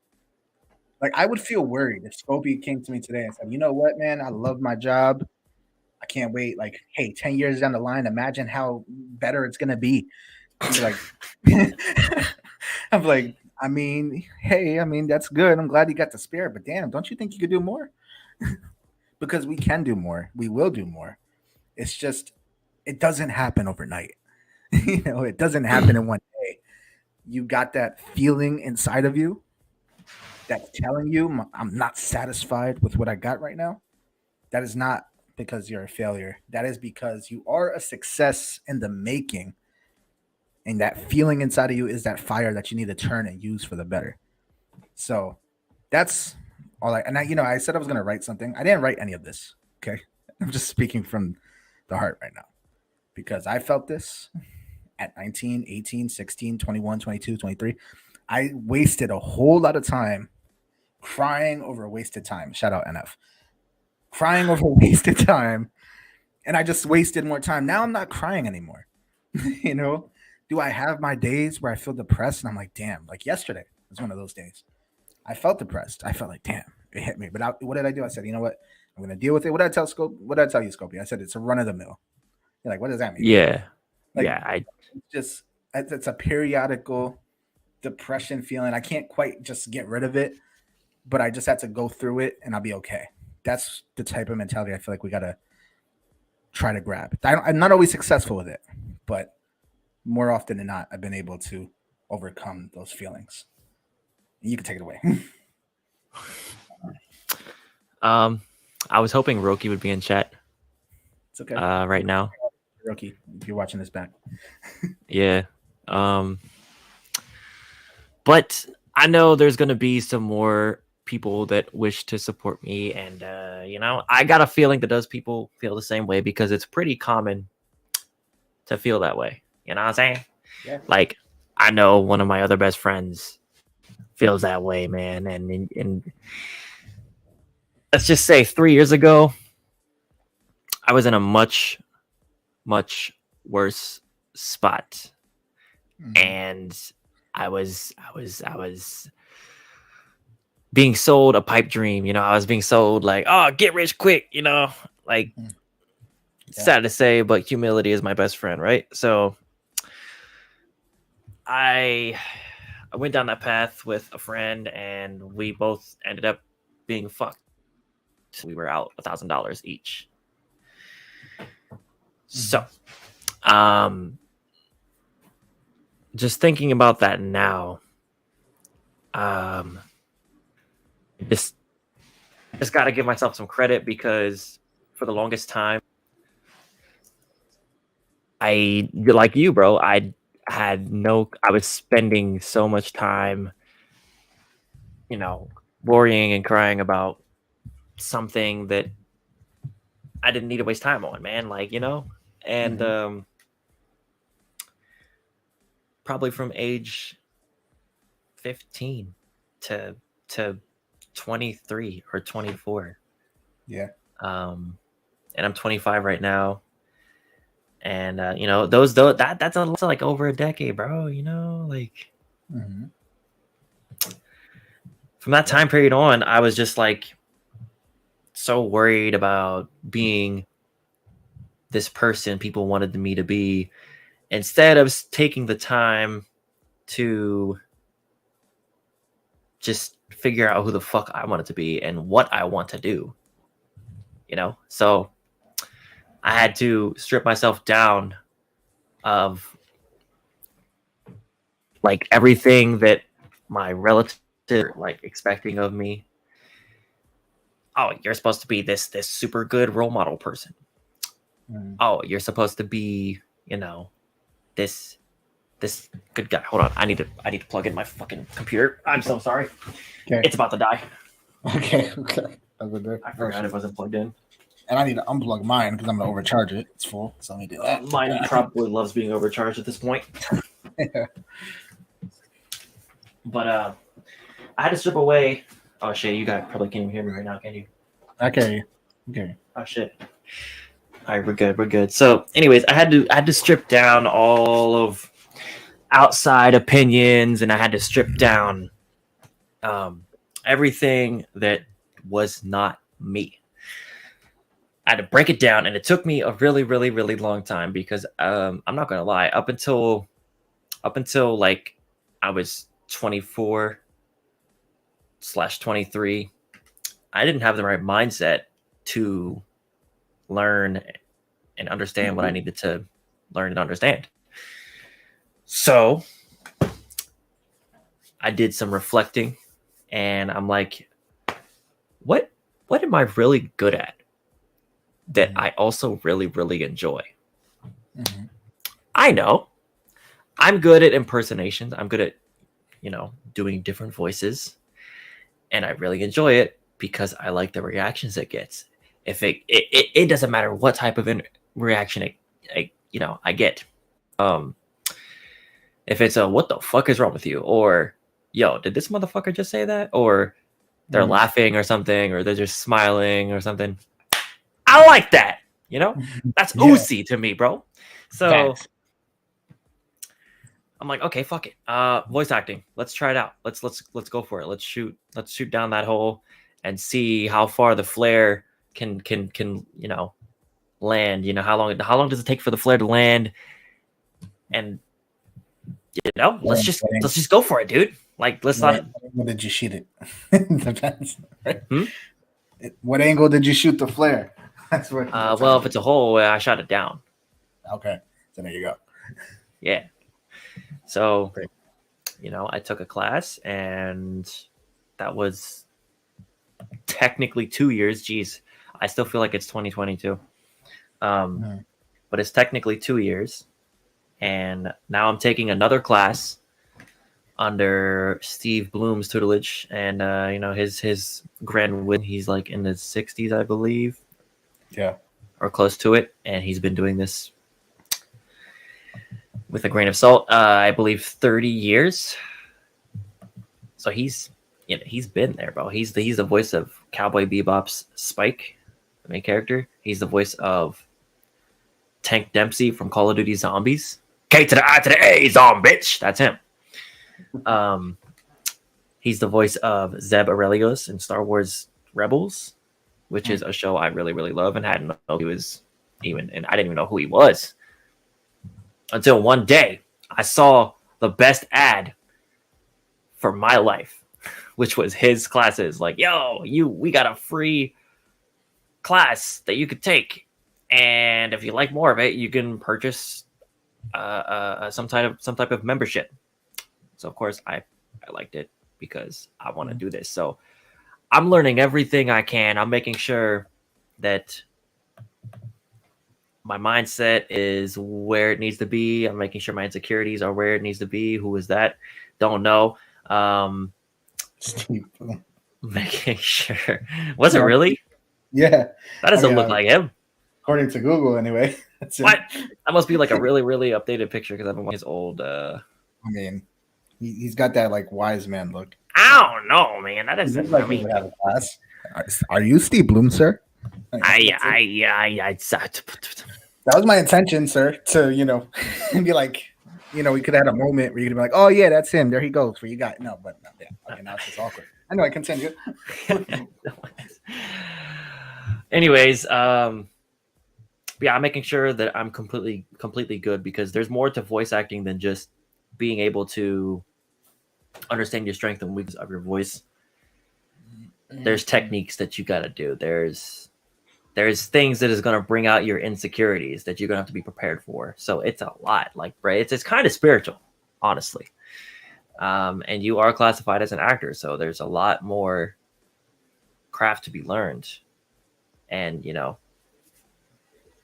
Like I would feel worried if Scopy came to me today and said, "You know what, man? I love my job. I can't wait. Like, hey, 10 years down the line, imagine how better it's gonna be." And be like, I'm like, I mean, hey, I mean that's good. I'm glad you got the spirit, but damn, don't you think you could do more? Because we can do more. We will do more. It's just it doesn't happen overnight. It doesn't happen in one day. You got that feeling inside of you that's telling you I'm not satisfied with what I got right now. That is not because you're a failure. That is because you are a success in the making. And that feeling inside of you is that fire that you need to turn and use for the better. So that's all I said I was gonna write something. I didn't write any of this. Okay. I'm just speaking from the heart right now because I felt this at 19, 18, 16, 21, 22, 23. I wasted a whole lot of time crying over wasted time. Shout out NF. Crying over wasted time. And I just wasted more time. Now I'm not crying anymore. you know, do I have my days where I feel depressed and I'm like, damn, like yesterday was one of those days. I felt depressed. I felt like, damn, it hit me. But what did I do? I said, you know what? I'm going to deal with it. What did I tell Scope? What did I tell you, Scopey? I said, it's a run of the mill. You're like, what does that mean? Yeah. Like, Yeah. I it's just, it's a periodical depression feeling. I can't quite just get rid of it, but I just had to go through it and I'll be okay. That's the type of mentality I feel like we got to try to grab. I'm not always successful with it, but more often than not, I've been able to overcome those feelings. You can take it away. I was hoping Roki would be in chat It's okay. right now. Roki, if you're watching this back. Yeah. But I know there's going to be some more people that wish to support me. And, I got a feeling that those people feel the same way because it's pretty common to feel that way. You know what I'm saying? Yeah. Like, I know one of my other best friends feels that way, man. And let's just say 3 years ago, I was in a much, much worse spot. Mhm. And I was being sold a pipe dream. I was being sold like, oh, get rich quick. Like, Yeah. sad to say, but humility is my best friend, right? So I went down that path with a friend, and we both ended up being fucked. We were out $1,000 each. So, just thinking about that now, just got to give myself some credit because for the longest time, like you, bro, I was spending so much time, worrying and crying about something that I didn't need to waste time on, man. Like, and probably from age 15 to 23 or 24. Yeah. And I'm 25 right now. And that's like over a decade, bro. Like from that time period on, I was just like so worried about being this person people wanted me to be, instead of taking the time to just figure out who the fuck I wanted to be and what I want to do. So I had to strip myself down of like everything that my relatives are like expecting of me. Oh, you're supposed to be this super good role model person. Oh, you're supposed to be, this good guy. Hold on, I need to plug in my fucking computer. I'm so sorry. Okay. It's about to die. Okay. I forgot it wasn't plugged in. And I need to unplug mine because I'm gonna overcharge it. It's full, so let me do that. Mine probably loves being overcharged at this point. Yeah. But I had to strip away. Oh shit, you guys probably can't even hear me right now, can you? Okay. Oh shit. All right, we're good. So, anyways, I had to strip down all of outside opinions, and I had to strip down everything that was not me. I had to break it down, and it took me a really, really, really long time because I'm not gonna lie, up until like I was 24/23, I didn't have the right mindset to learn and understand what I needed to learn and understand. So I did some reflecting, and I'm like, what am I really good at that I also really, really enjoy? I know I'm good at impersonations. I'm good at, doing different voices, and I really enjoy it because I like the reactions it gets. If it doesn't matter what type of reaction I get. Um, if it's a "what the fuck is wrong with you?" or "yo, did this motherfucker just say that?" or they're Mhm. laughing or something, or they're just smiling or something, I like that. You know, that's Yeah, oozy to me, bro. So facts. I'm like, okay, fuck it. Voice acting. Let's try it out. Let's go for it. Let's shoot down that hole and see how far the flare can land. You know, how long does it take for the flare to land? And let's When, just when, let's just go for it, dude. Like, let's what not. angle did you shoot it? Depends. Right? Hmm? What angle did you shoot the flare? That's what. That's Well, how. if it's a hole, I shot it down. Okay, so there you go. Yeah. So, Great. I took a class, and that was technically 2 years. Jeez, I still feel like it's 2022. Um, Mhm. but it's technically 2 years. And now I'm taking another class under Steve Bloom's tutelage, and his grand wisdom. He's like in his 60s, I believe, Yeah. or close to it, and he's been doing this with a grain of salt. I believe 30 years. So he's been there, bro. He's the voice of Cowboy Bebop's Spike, the main character. He's the voice of Tank Dempsey from Call of Duty Zombies. K to the I to the A, zombie bitch. That's him. Um, he's the voice of Zeb Aurelius in Star Wars Rebels, which is a show I really really love, and hadn't know he was and I didn't even know who he was until one day I saw the best ad for my life, which was his classes. Like, yo, we got a free class that you could take, and if you like more of it, you can purchase some type of membership. So of course I liked it because I want to do this. So I'm learning everything I can. I'm making sure that my mindset is where it needs to be. I'm making sure my insecurities are where it needs to be. Who is that? Don't know. Um, Steve. making sure. Was it Yeah. really? Yeah. That I doesn't mean, look like him. according to Google, anyway. That's What? him. That must be like a really, really updated picture because I've been watching his old. I mean, he's got that like wise man look. I don't know, man. That He looks doesn't. like I he mean, would have a class. Are you Steve Bloom, sir? That's it. That was my intention, sir. To be like, we could have had a moment where you could be like, "Oh yeah, that's him. There he goes." Where you got no, but no, yeah. Okay, now it's just awkward. Anyway, continue. Anyways, yeah, I'm making sure that I'm completely good because there's more to voice acting than just being able to understand your strength and weakness of your voice. There's techniques that you got to do. There's things that is going to bring out your insecurities that you're going to have to be prepared for. So it's a lot. Like, right, it's kind of spiritual, honestly. And you are classified as an actor, so there's a lot more craft to be learned, and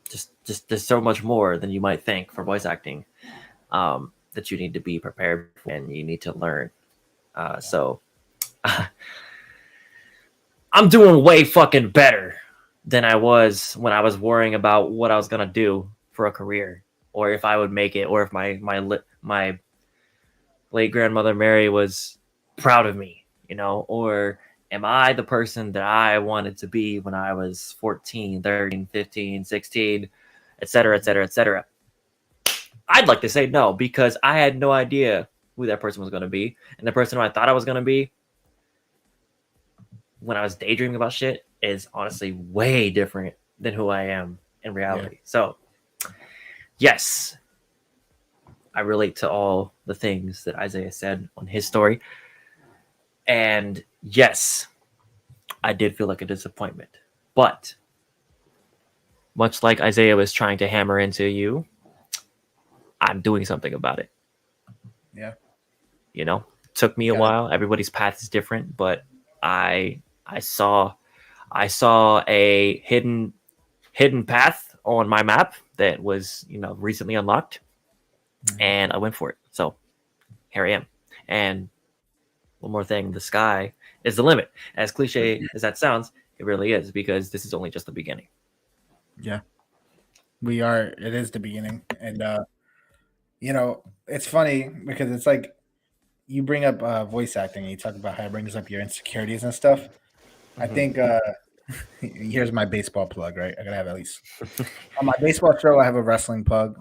just there's so much more than you might think for voice acting, that you need to be prepared for and you need to learn. So I'm doing way fucking better than I was when I was worrying about what I was gonna do for a career, or if I would make it, or if my late grandmother Mary was proud of me, or am I the person that I wanted to be when I was 14, 13, 15, 16, etc., etc., etc. I'd like to say no because I had no idea who that person was going to be, and the person who I thought I was going to be when I was daydreaming about shit is honestly way different than who I am in reality. So, yes, I relate to all the things that Isaiah said on his story. And yes, I did feel like a disappointment. But much like Isaiah was trying to hammer into you, I'm doing something about it. Yeah. Took me a Got it. while. Everybody's path is different, but I saw a hidden path on my map that was, recently unlocked, and I went for it. So here I am. And one more thing, the sky is the limit. As cliche as that sounds, it really is because this is only just the beginning. Yeah. We are. It is the beginning, and it's funny because it's like you bring up voice acting and you talk about how it brings up your insecurities and stuff. I Mhm. think here's my baseball plug, right? I gotta have at least on my baseball show. I have a wrestling plug,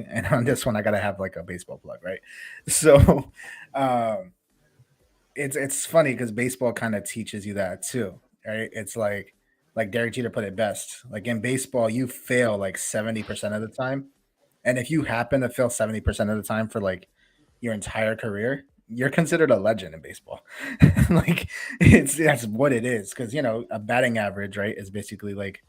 and on this one, I gotta have like a baseball plug, right? So, um, it's funny because baseball kind of teaches you that too, right? It's like Derek Jeter put it best. Like in baseball, you fail like 70% of the time, and if you happen to fail 70% of the time for like your entire career, you're considered a legend in baseball. Like that's what it is because a batting average, right, is basically like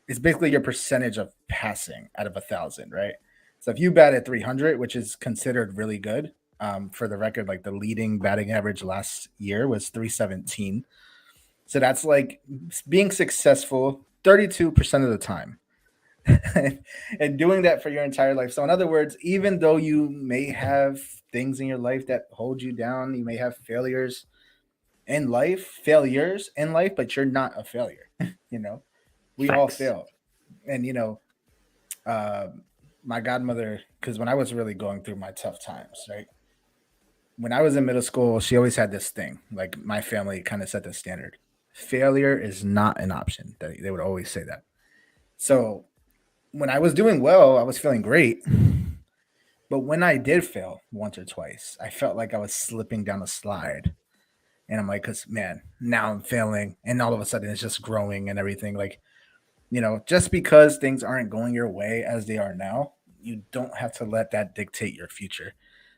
it's basically your percentage of passing out of 1,000, right? So if you bat at 300, which is considered really good, for the record, like the leading batting average last year was 317. So that's like being successful 32% of the time. And doing that for your entire life. So, in other words, even though you may have things in your life that hold you down, you may have failures in life, but you're not a failure. you know, we all Facts. fail. And, uh, my godmother, because when I was really going through my tough times, right? When I was in middle school, she always had this thing. Like my family kind of set the standard. Failure is not an option. They would always say that. So when I was doing well, I was feeling great. But when I did fail once or twice, I felt like I was slipping down a slide. And I'm like, because man, now I'm failing. And all of a sudden it's just growing and everything. Like, just because things aren't going your way as they are now, you don't have to let that dictate your future,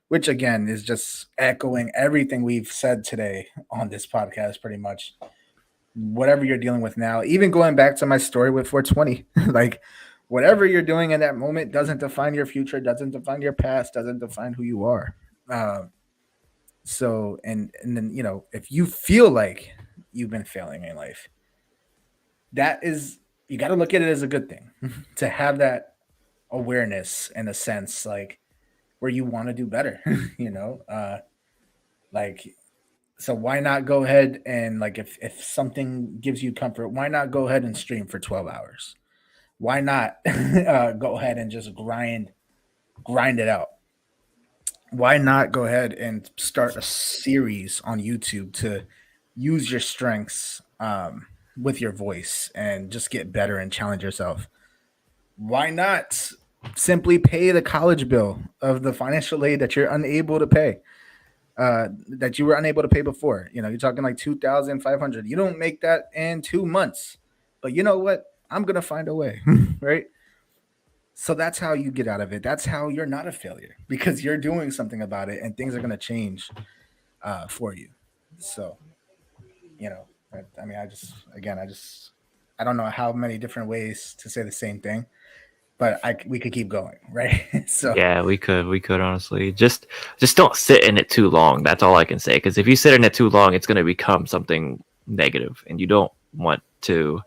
which again is just echoing everything we've said today on this podcast, pretty much. Whatever you're dealing with now, even going back to my story with 420, like whatever you're doing in that moment doesn't define your future, doesn't define your past, doesn't define who you are. So, and then if you feel like you've been failing in life, that is you got to look at it as a good thing to have that awareness in a sense, like where you want to do better. Like so why not go ahead and like if something gives you comfort, why not go ahead and stream for 12 hours? Why not go ahead and just grind it out? Why not go ahead and start a series on YouTube to use your strengths, with your voice and just get better and challenge yourself? Why not simply pay the college bill of the financial aid that you're unable to pay? That you were unable to pay before. You're talking like 2,500. You don't make that in 2 months, but you know what? I'm gonna find a way, right? So that's how you get out of it. That's how you're not a failure because you're doing something about it, and things are gonna change for you. So I mean, I don't know how many different ways to say the same thing, but we could keep going, right? So Yeah, we could honestly just don't sit in it too long. That's all I can say. Because if you sit in it too long, it's going to become something negative, and you don't want to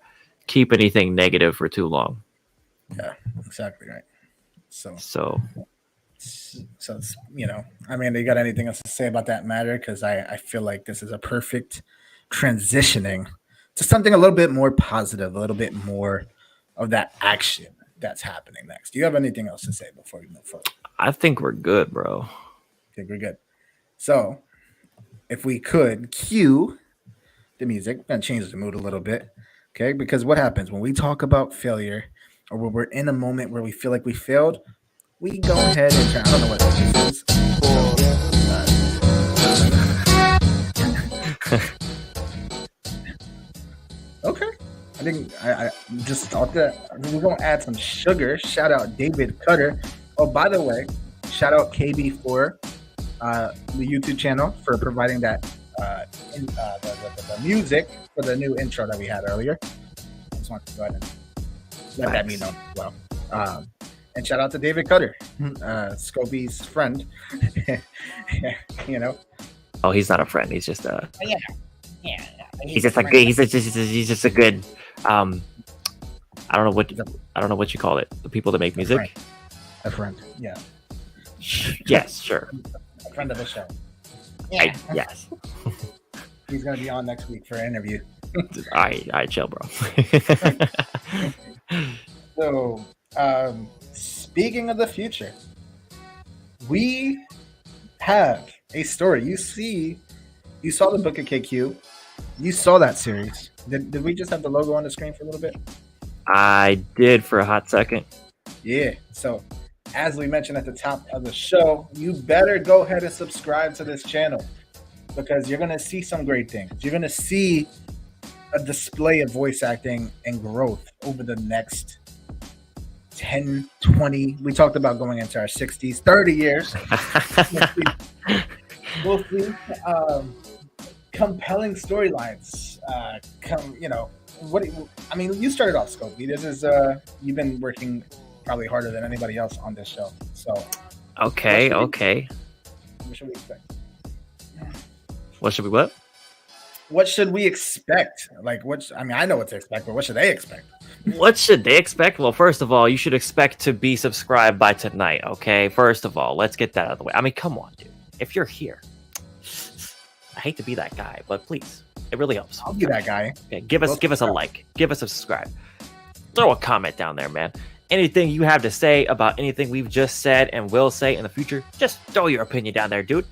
keep anything negative for too long. yeah, exactly right. So So so it's I mean, you got anything else to say about that matter? Because I feel like this is a perfect transitioning to something a little bit more positive, a little bit more of that action that's happening next. Do you have anything else to say before we move forward? I think we're good, bro. I think we're good. So if we could cue the music and change the mood a little bit, okay? Because what happens when we talk about failure or when we're in a moment where we feel like we failed, we go ahead and turn. I don't know what this is. So, okay. I think I just thought that we're gonna add some sugar. Shout out David Cutter. Oh, by the way, shout out KB4, the YouTube channel, for providing that the music for the new intro that we had earlier. I just want to go ahead and let that be known as well. And shout out to David Cutter, Scobie's friend. Oh, he's not a friend. He's just a. Yeah, yeah. He's just a good. He's just a good. I don't know what you call it. The people that make music. A friend. Yeah. Yes, sure. A friend of the show. Yes. He's gonna be on next week for an interview. I chill, bro. So Speaking of the future, we have a story. You saw the Book of KQ. You saw that series. Did we just have the logo on the screen for a little bit? I did for a hot second. Yeah. So, as we mentioned at the top of the show, you better go ahead and subscribe to this channel because you're going to see some great things. You're going to see a display of voice acting and growth over the next 10, 20. We talked about going into our 60s, 30 years. We'll see compelling storylines. You started off, Scopey. This is you've been working probably harder than anybody else on this show. So Okay. what should we expect? What? What should we expect? I know what to expect, but what should they expect? What should they expect? Well, first of all, you should expect to be subscribed by tonight, okay? First of all, let's get that out of the way. I mean, come on, dude. If you're here, I hate to be that guy, but please, it really helps. I'll be that guy. Okay, give us a like, give us a subscribe, throw a comment down there, man. Anything you have to say about anything we've just said and will say in the future, just throw your opinion down there, dude.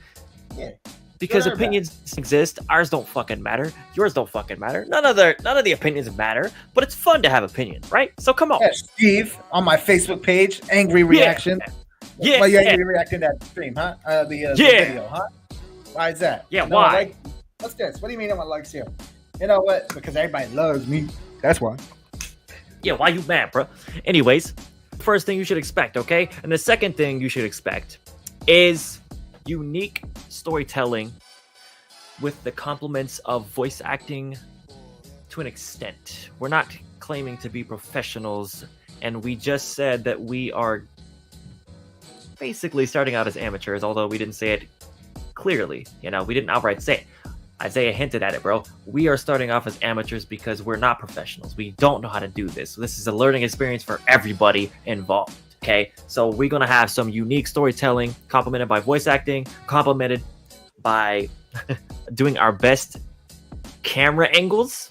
Yeah. Because opinions exist, ours don't fucking matter, yours don't fucking matter. None of the opinions matter, but it's fun to have opinions, right? So come on. Yeah, Steve on my Facebook page, angry reaction. Yeah. Why you angry reacting to that stream, huh? The video, huh? Why is that? Yeah, why? What's this? What do you mean no one likes you? You know what? Because everybody loves me. That's why. Yeah, why you mad, bro? Anyways, first thing you should expect, okay? And the second thing you should expect is unique storytelling with the complements of voice acting to an extent. We're not claiming to be professionals, and we just said that we are basically starting out as amateurs, although we didn't say it clearly. We didn't outright say it. Isaiah hinted at it, bro. We are starting off as amateurs because we're not professionals. We don't know how to do this. So this is a learning experience for everybody involved. Okay, so we're gonna have some unique storytelling, complemented by voice acting, complemented by doing our best camera angles.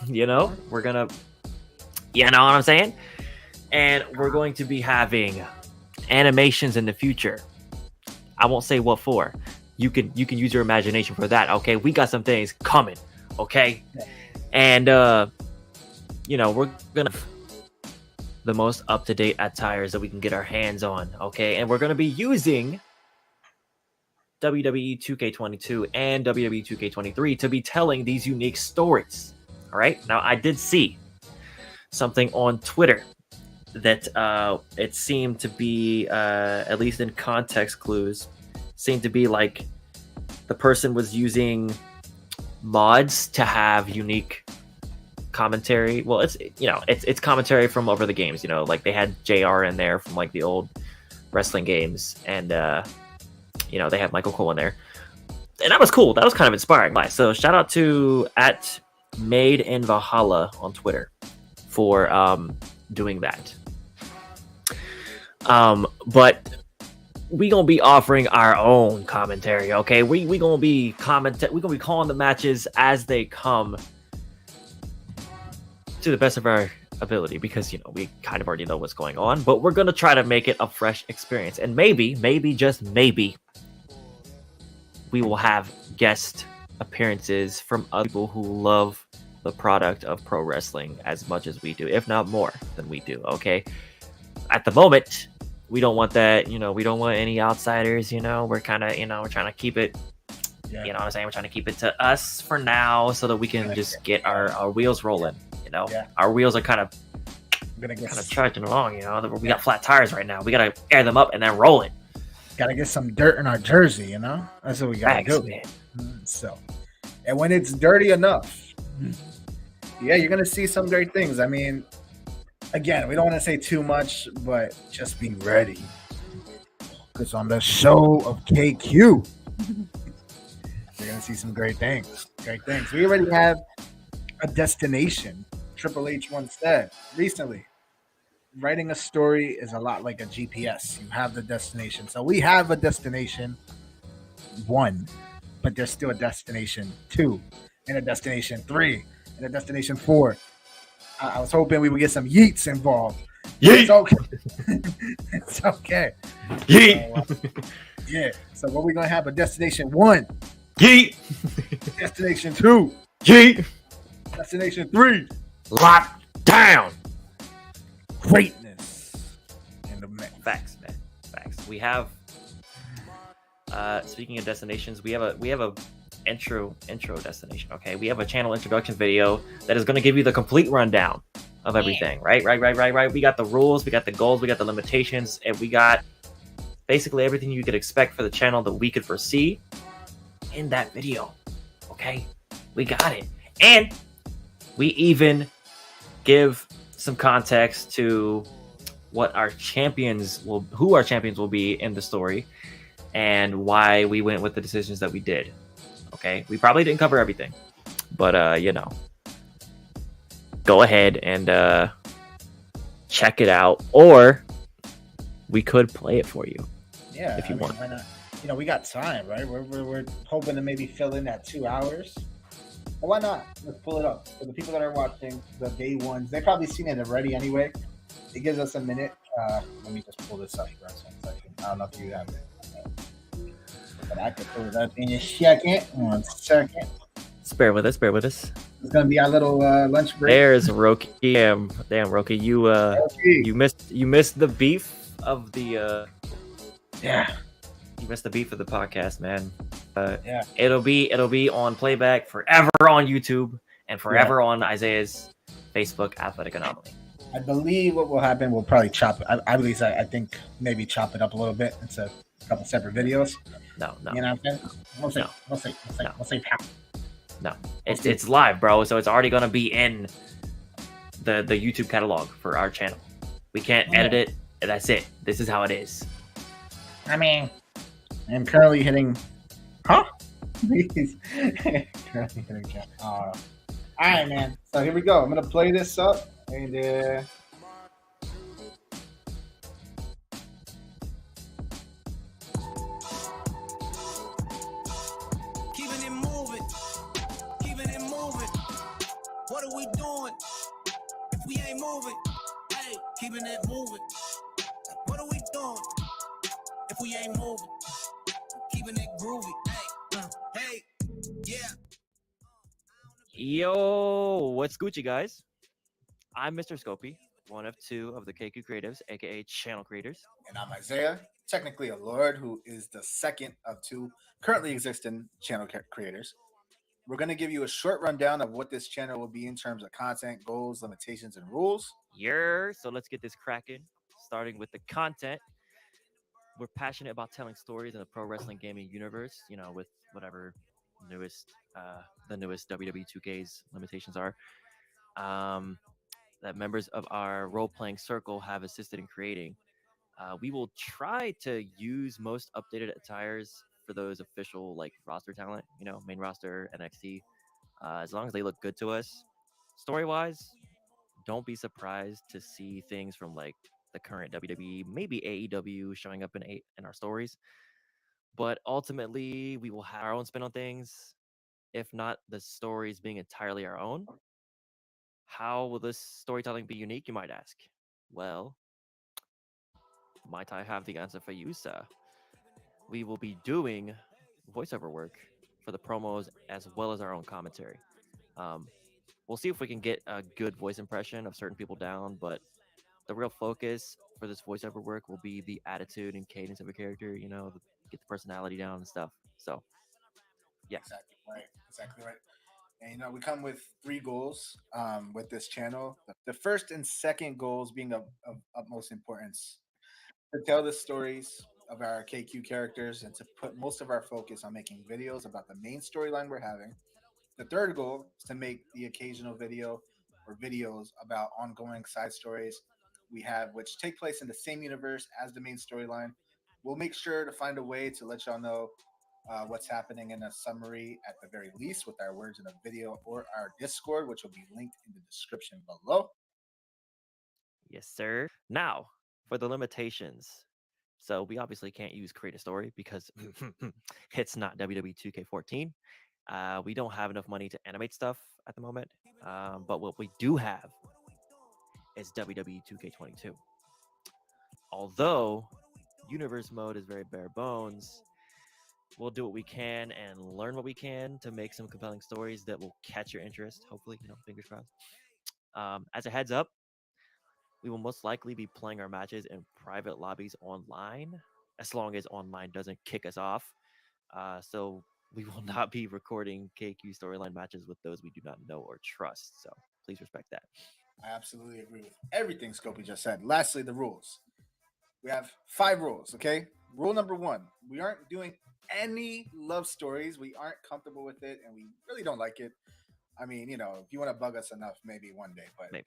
We're gonna, you know what I'm saying? And we're going to be having animations in the future. I won't say what for. You can use your imagination for that. Okay, we got some things coming. Okay, and we're gonna the most up-to-date attires that we can get our hands on, okay? And we're going to be using WWE 2K22 and WWE 2K23 to be telling these unique stories, all right? Now, I did see something on Twitter that it seemed to be, at least in context clues, seemed to be like the person was using mods to have unique commentary. Well, it's commentary from over the games. Like they had JR in there from like the old wrestling games, and they had Michael Cole in there, and that was cool. That was kind of inspiring. So shout out to @MadeInValhalla on Twitter for doing that. But we gonna be offering our own commentary. Okay, we gonna be calling the matches as they come, to the best of our ability, because we kind of already know what's going on, but we're gonna try to make it a fresh experience. And maybe just maybe we will have guest appearances from other people who love the product of pro wrestling as much as we do, if not more than we do. Okay, at the moment we don't want that. We don't want any outsiders. We're kind of we're trying to keep it. You know what I'm saying? We're trying to keep it to us for now, so that we can just get our wheels rolling. Our wheels are kind of charging along. We got flat tires right now. We gotta air them up and then roll it. Gotta get some dirt in our jersey. That's what we gotta do. So, and when it's dirty enough, you're gonna see some great things. I mean, again, we don't want to say too much, but just be ready, because on the show of KQ, you're gonna see some great things. We already have a destination. Triple H once said recently, writing a story is a lot like a GPS. You have the destination. So we have a destination 1, but there's still a destination 2, and a destination 3, and a destination 4. I was hoping we would get some yeets involved. It's Yeet. okay. It's okay. Yeet. So yeah. So what we gonna have a destination one, Yeet. destination two, Yeet. destination three, Lock down. greatness in the mix. Facts, man. Facts. We have speaking of destinations, we have a intro destination. Okay, we have a channel introduction video that is going to give you the complete rundown of everything. Right. We got the rules, we got the goals, we got the limitations, and we got basically everything you could expect for the channel that we could foresee in that video. Okay, we got it, and we even give some context to what our champions will, who our champions will be in the story, and why we went with the decisions that we did. Okay, we probably didn't cover everything, but go ahead and check it out, or we could play it for you. Yeah, if you want. why not? We got time, right? We're hoping to maybe fill in that 2 hours. But why not? Let's pull it up. For the people that are watching, the day ones, they've probably seen it already anyway. It gives us a minute. Let me just pull this up for us 1 second. I don't know if you have it. But I could pull it up in a second. 1 second. Bear with us. It's gonna be our little lunch break. There's Roki. Damn, Roki, you missed the beef of the Yeah. You missed the beef of the podcast, man. Yeah. It'll be on playback forever on YouTube and forever on Isaiah's Facebook Athletic Anomaly. I believe what will happen, we'll probably chop it. At least I think maybe chop it up a little bit into a couple separate videos. No. You know what I'm saying? We'll see. No. It's live, bro. So it's already gonna be in the YouTube catalog for our channel. We can't edit it. And that's it. This is how it is. I mean, I'm currently hitting. Huh? Currently hitting. All right, man. So here we go. I'm gonna play this up and. Keeping it moving. What are we doing if we ain't moving? Hey, keeping it moving. What are we doing if we ain't moving? Keeping it groovy. Hey, yeah. Yo, what's Gucci, guys? I'm Mr. Scopy, one of two of the KQ creatives, aka channel creators. And I'm Isaiah, technically a lord, who is the second of two currently existing channel creators. We're going to give you a short rundown of what this channel will be in terms of content, goals, limitations, and rules. So let's get this cracking. Starting with the content. We're passionate about telling stories in the pro wrestling gaming universe, with whatever the newest WWE 2K's limitations are. That members of our role-playing circle have assisted in creating. We will try to use most updated attires for those official roster talent, main roster, NXT, as long as they look good to us. Story-wise, don't be surprised to see things from the current WWE, maybe AEW showing up in our stories. But ultimately, we will have our own spin on things, if not the stories being entirely our own. How will this storytelling be unique, you might ask? Well, might I have the answer for you, sir? We will be doing voiceover work for the promos as well as our own commentary. We'll see if we can get a good voice impression of certain people down, but the real focus for this voiceover work will be the attitude and cadence of a character, get the personality down and stuff. So, yeah. Exactly right. And we come with 3 goals with this channel. The first and second goals being of utmost importance to tell the stories of our KQ characters and to put most of our focus on making videos about the main storyline we're having. The third goal is to make the occasional video or videos about ongoing side stories we have, which take place in the same universe as the main storyline. We'll make sure to find a way to let y'all know what's happening in a summary at the very least with our words in a video or our Discord, which will be linked in the description below. Yes, sir. Now, for the limitations. So we obviously can't use create a story because it's not WWE 2K14. We don't have enough money to animate stuff at the moment. But what we do have is WWE 2K22. Although universe mode is very bare bones, we'll do what we can and learn what we can to make some compelling stories that will catch your interest. Hopefully, fingers crossed. As a heads up, we will most likely be playing our matches in private lobbies online, as long as online doesn't kick us off. So we will not be recording KQ storyline matches with those we do not know or trust. So please respect that. I absolutely agree with everything Scopy just said. Lastly, the rules. We have 5 rules, okay? Rule number 1, we aren't doing any love stories. We aren't comfortable with it, and we really don't like it. I mean, if you want to bug us enough, maybe one day, but Maybe.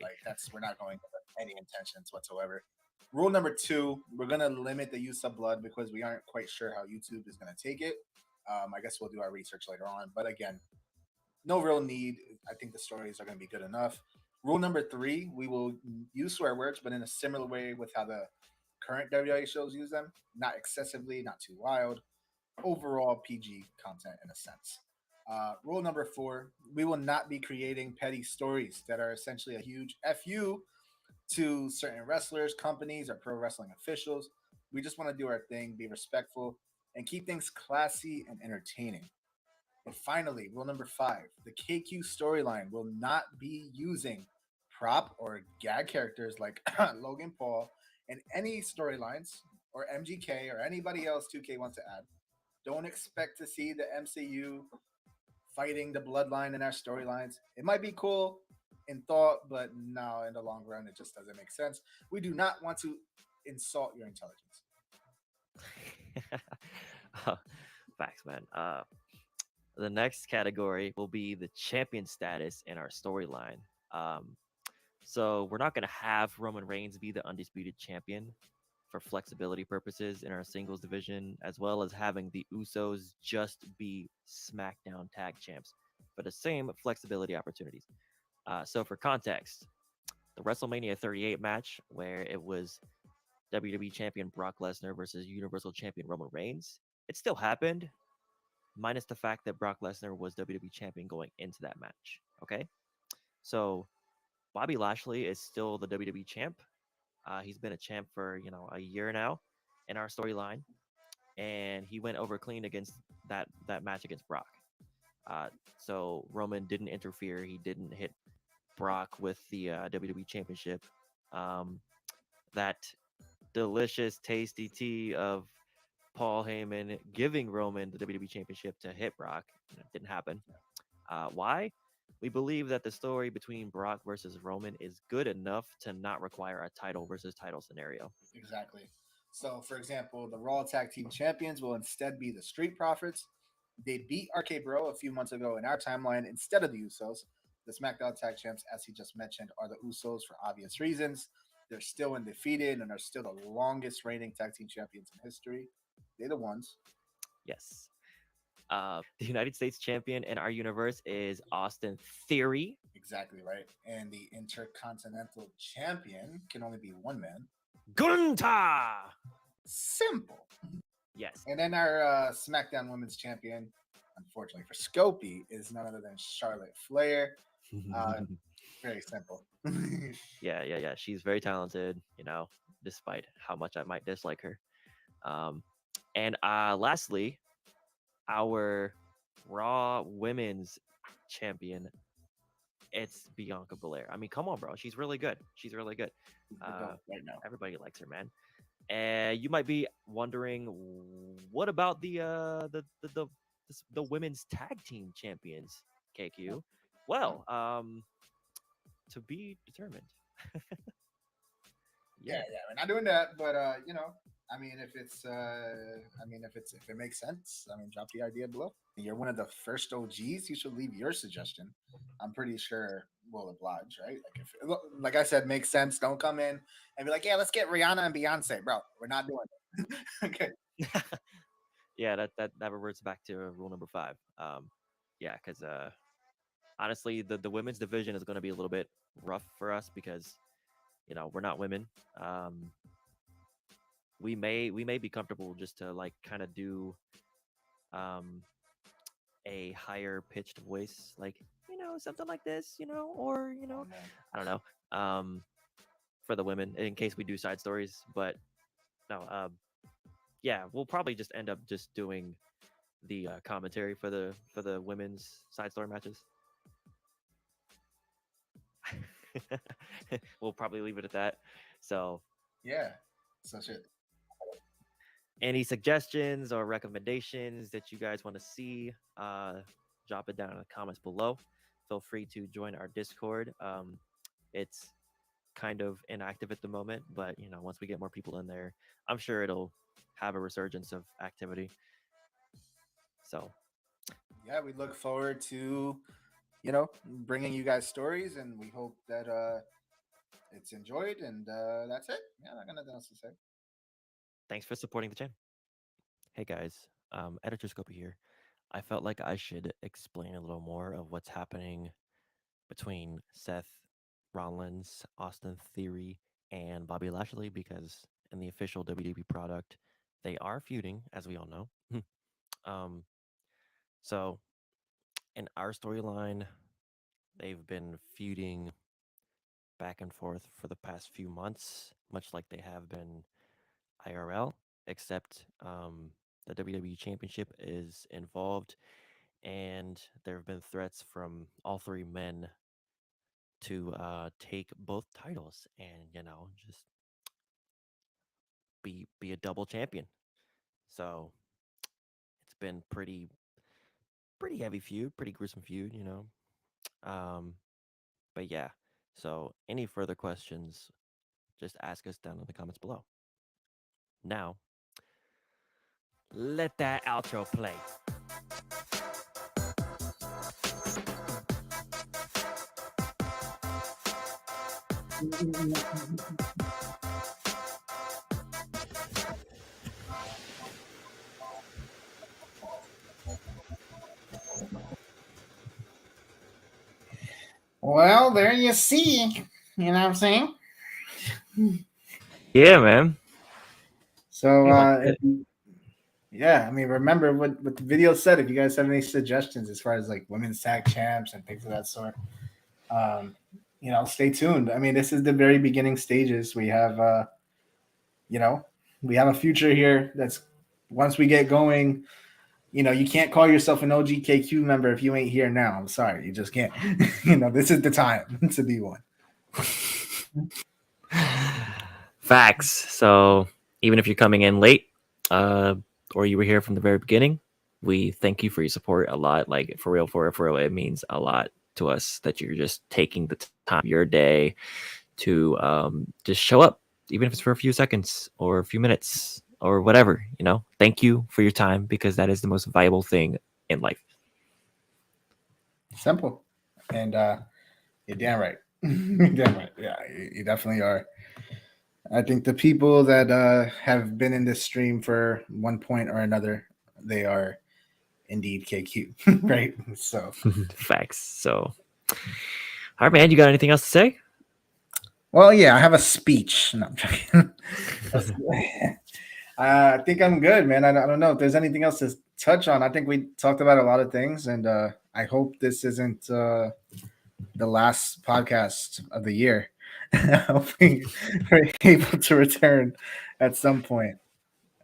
we're not going with any intentions whatsoever. Rule number 2, we're gonna limit the use of blood because we aren't quite sure how YouTube is gonna take it. I guess we'll do our research later on, but again, no real need. I think the stories are gonna be good enough. Rule number 3, we will use swear words, but in a similar way with how the current WWE shows use them, not excessively, not too wild. Overall PG content in a sense. Rule number 4, we will not be creating petty stories that are essentially a huge FU to certain wrestlers, companies, or pro wrestling officials. We just want to do our thing, be respectful, and keep things classy and entertaining. And finally, rule number 5, the KQ storyline will not be using prop or gag characters like Logan Paul in any storylines or MGK or anybody else 2K wants to add. Don't expect to see the MCU fighting the bloodline in our storylines. It might be cool in thought, but no, in the long run, it just doesn't make sense. We do not want to insult your intelligence. Facts, man. The next category will be the champion status in our storyline. So we're not going to have Roman Reigns be the undisputed champion for flexibility purposes in our singles division, as well as having the Usos just be SmackDown tag champs for the same flexibility opportunities. So for context, the WrestleMania 38 match, where it was WWE champion Brock Lesnar versus Universal champion Roman Reigns, it still happened, minus the fact that Brock Lesnar was WWE champion going into that match. Okay, so Bobby Lashley is still the WWE champ. He's been a champ for a year now in our storyline, and he went over clean against that match against Brock. So Roman didn't interfere. He didn't hit Brock with the WWE Championship. That delicious, tasty tea of Paul Heyman giving Roman the WWE Championship to hit Brock didn't happen. Why? We believe that the story between Brock versus Roman is good enough to not require a title versus title scenario. Exactly. So, for example, the Raw Tag Team Champions will instead be the Street Profits. They beat RK Bro a few months ago in our timeline instead of the Usos. The SmackDown Tag Champs, as he just mentioned, are the Usos for obvious reasons. They're still undefeated and are still the longest reigning tag team champions in history. They're the ones. Yes. The United States champion in our universe is Austin Theory. Exactly right. And the Intercontinental Champion can only be one man. Gunta! Simple. Yes. And then our SmackDown Women's Champion, unfortunately for Scopy, is none other than Charlotte Flair. Very simple. Yeah. She's very talented, despite how much I might dislike her. And lastly, our Raw Women's Champion, it's Bianca Belair. I mean, come on, bro. She's really good. Right now. Everybody likes her, man. And you might be wondering, what about the women's tag team champions, KQ? Well, to be determined. Yeah, we're not doing that, but I mean, if it makes sense, I mean, drop the idea below. You're one of the first OGs. You should leave your suggestion. I'm pretty sure we'll oblige, right? Like if, like I said, makes sense. Don't come in and be like, yeah, let's get Rihanna and Beyonce, bro. We're not doing it. Okay. Yeah, that reverts back to rule number 5. Yeah, because honestly, the women's division is going to be a little bit rough for us because we're not women. We may be comfortable just to like kind of do a higher pitched voice, like something like this, or Oh, man. I don't know, for the women in case we do side stories. But no, yeah, we'll probably just end up just doing the commentary for the women's side story matches. We'll probably leave it at that. So, Yeah. So shit. any suggestions or recommendations that you guys want to see, drop it down in the comments below. Feel free to join our Discord. It's kind of inactive at the moment, but once we get more people in there, I'm sure it'll have a resurgence of activity. So, Yeah, we look forward to bringing you guys stories, and we hope that it's enjoyed. And that's it. Yeah, I got nothing else to say. thanks for supporting the channel. Hey guys, Editor Scopy here. I felt like I should explain a little more of what's happening between Seth Rollins, Austin Theory, and Bobby Lashley because in the official WWE product, they are feuding, as we all know. um, so in our storyline, they've been feuding back and forth for the past few months, much like they have been IRL, except the WWE Championship is involved, and there have been threats from all three men to take both titles and just be a double champion. So it's been pretty heavy feud, pretty gruesome feud. Um, but yeah. So any further questions, just ask us down in the comments below. Now, let that outro play. Well, there you see. You know what I'm saying? Yeah, man. So, You like it? yeah, I mean, remember what the video said. If you guys have any suggestions as far as like women's tag champs and things of that sort, um, stay tuned. I mean, this is the very beginning stages. We have, you know, we have a future here. That's once we get going. You can't call yourself an OGKQ member if you ain't here now. I'm sorry, you just can't. This is the time to be one. Facts. So even if you're coming in late, uh, or you were here from the very beginning, we thank you for your support a lot. Like for real, for real, it means a lot to us that you're just taking the time of your day to just show up, even if it's for a few seconds or a few minutes or whatever. Thank you for your time because that is the most valuable thing in life. Simple, and you're damn right. You're damn right. Yeah, you definitely are. I think the people that have been in this stream for one point or another, they are indeed KQ, right? So, Facts. So, all right, man, you got anything else to say? well, yeah, I have a speech. No, I'm joking. I think I'm good, man. I don't know if there's anything else to touch on. I think we talked about a lot of things, and I hope this isn't the last podcast of the year. Hopefully, we're able to return at some point.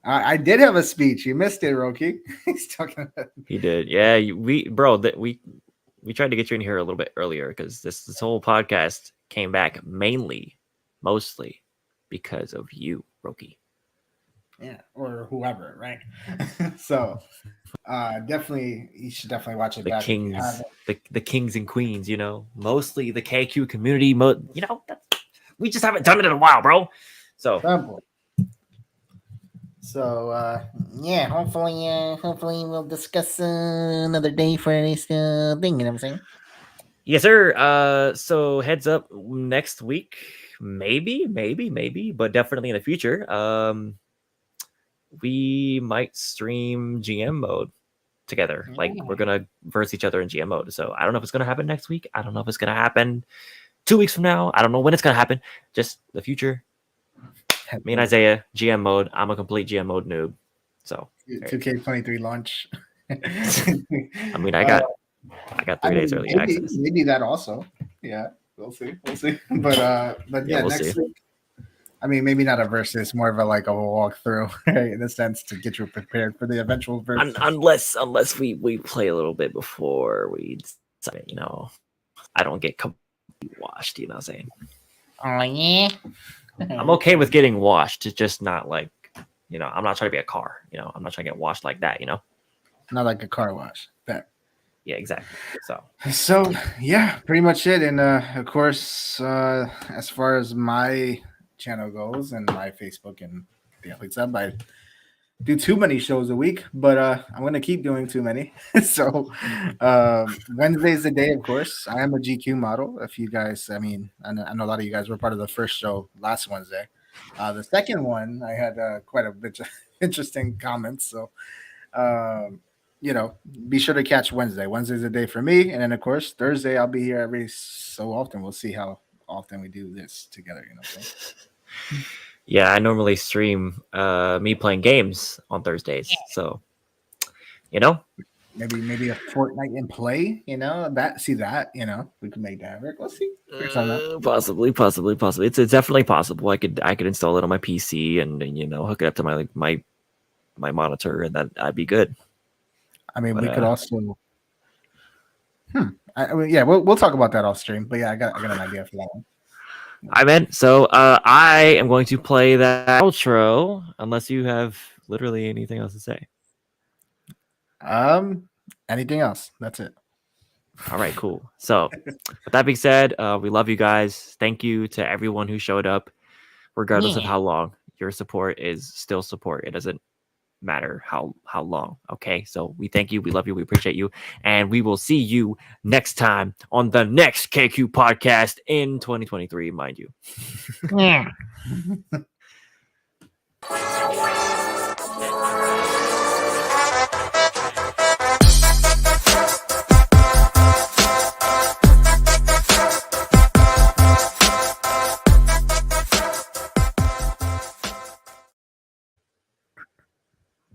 I did have a speech. You missed it, Roki. He's talking about. He did. Yeah, we tried to get you in here a little bit earlier because this whole podcast came back mostly because of you, Roki. Yeah, or whoever, right? So, definitely, you should definitely watch it The back if you kings, haven't. the kings and queens. Mostly the KQ community. We just haven't done it in a while, bro. So Simple. So yeah, hopefully we'll discuss another day for this thing. You know what I'm saying? yes, sir. So heads up, next week, maybe, but definitely in the future. We might stream GM mode together. Like we're gonna verse each other in GM mode. So I don't know if it's gonna happen next week. I don't know if it's gonna happen 2 weeks from now. I don't know when it's gonna happen. Just the future. Me and Isaiah, GM mode. I'm a complete GM mode noob. So 2K23 launch. I mean, I got 3 days early access. Maybe that also. Yeah, we'll see. But Yeah, yeah, we'll next see. week I mean, maybe not a versus, more of a like a walkthrough, right? In a sense, to get you prepared for the eventual verse. Unless we play a little bit before we decide, I don't get completely washed. You know what I'm saying? Oh yeah. I'm okay with getting washed. It's just not like, I'm not trying to be a car. I'm not trying to get washed like that. Not like a car wash. That. Yeah, exactly. So So yeah, pretty much it. And of course, as far as my channel goes and my Facebook and the Athletes Up, I do too many shows a week, but I'm gonna keep doing too many. So Wednesday's the day, of course. I am a GQ model. If you guys, I mean, I know a lot of you guys were part of the first show last Wednesday. The second one, I had quite a bit of interesting comments. So um, you know, be sure to catch Wednesday. Wednesday's the day for me, and then of course Thursday I'll be here every so often. We'll see how often we do this together. You know what I'm saying? yeah, I normally stream me playing games on Thursdays. So you know, Maybe a fortnight in play. You know that. See that. You know we can make that work. We'll see. Works on that. possibly. It's definitely possible. I could install it on my PC and hook it up to my monitor, and that I'd be good. I mean, But we could also. I mean, yeah, we'll talk about that off stream. But yeah, I got an idea for that one. I meant so. I am going to play that outro unless you have literally anything else to say. Um, anything else? That's it. All right, cool. So, with that being said, we love you guys. Thank you to everyone who showed up, regardless of how long. Your support is still support. It doesn't matter how long. Okay, so we thank you, we love you, we appreciate you, and we will see you next time on the next KQ podcast in 2023, mind you. Yeah.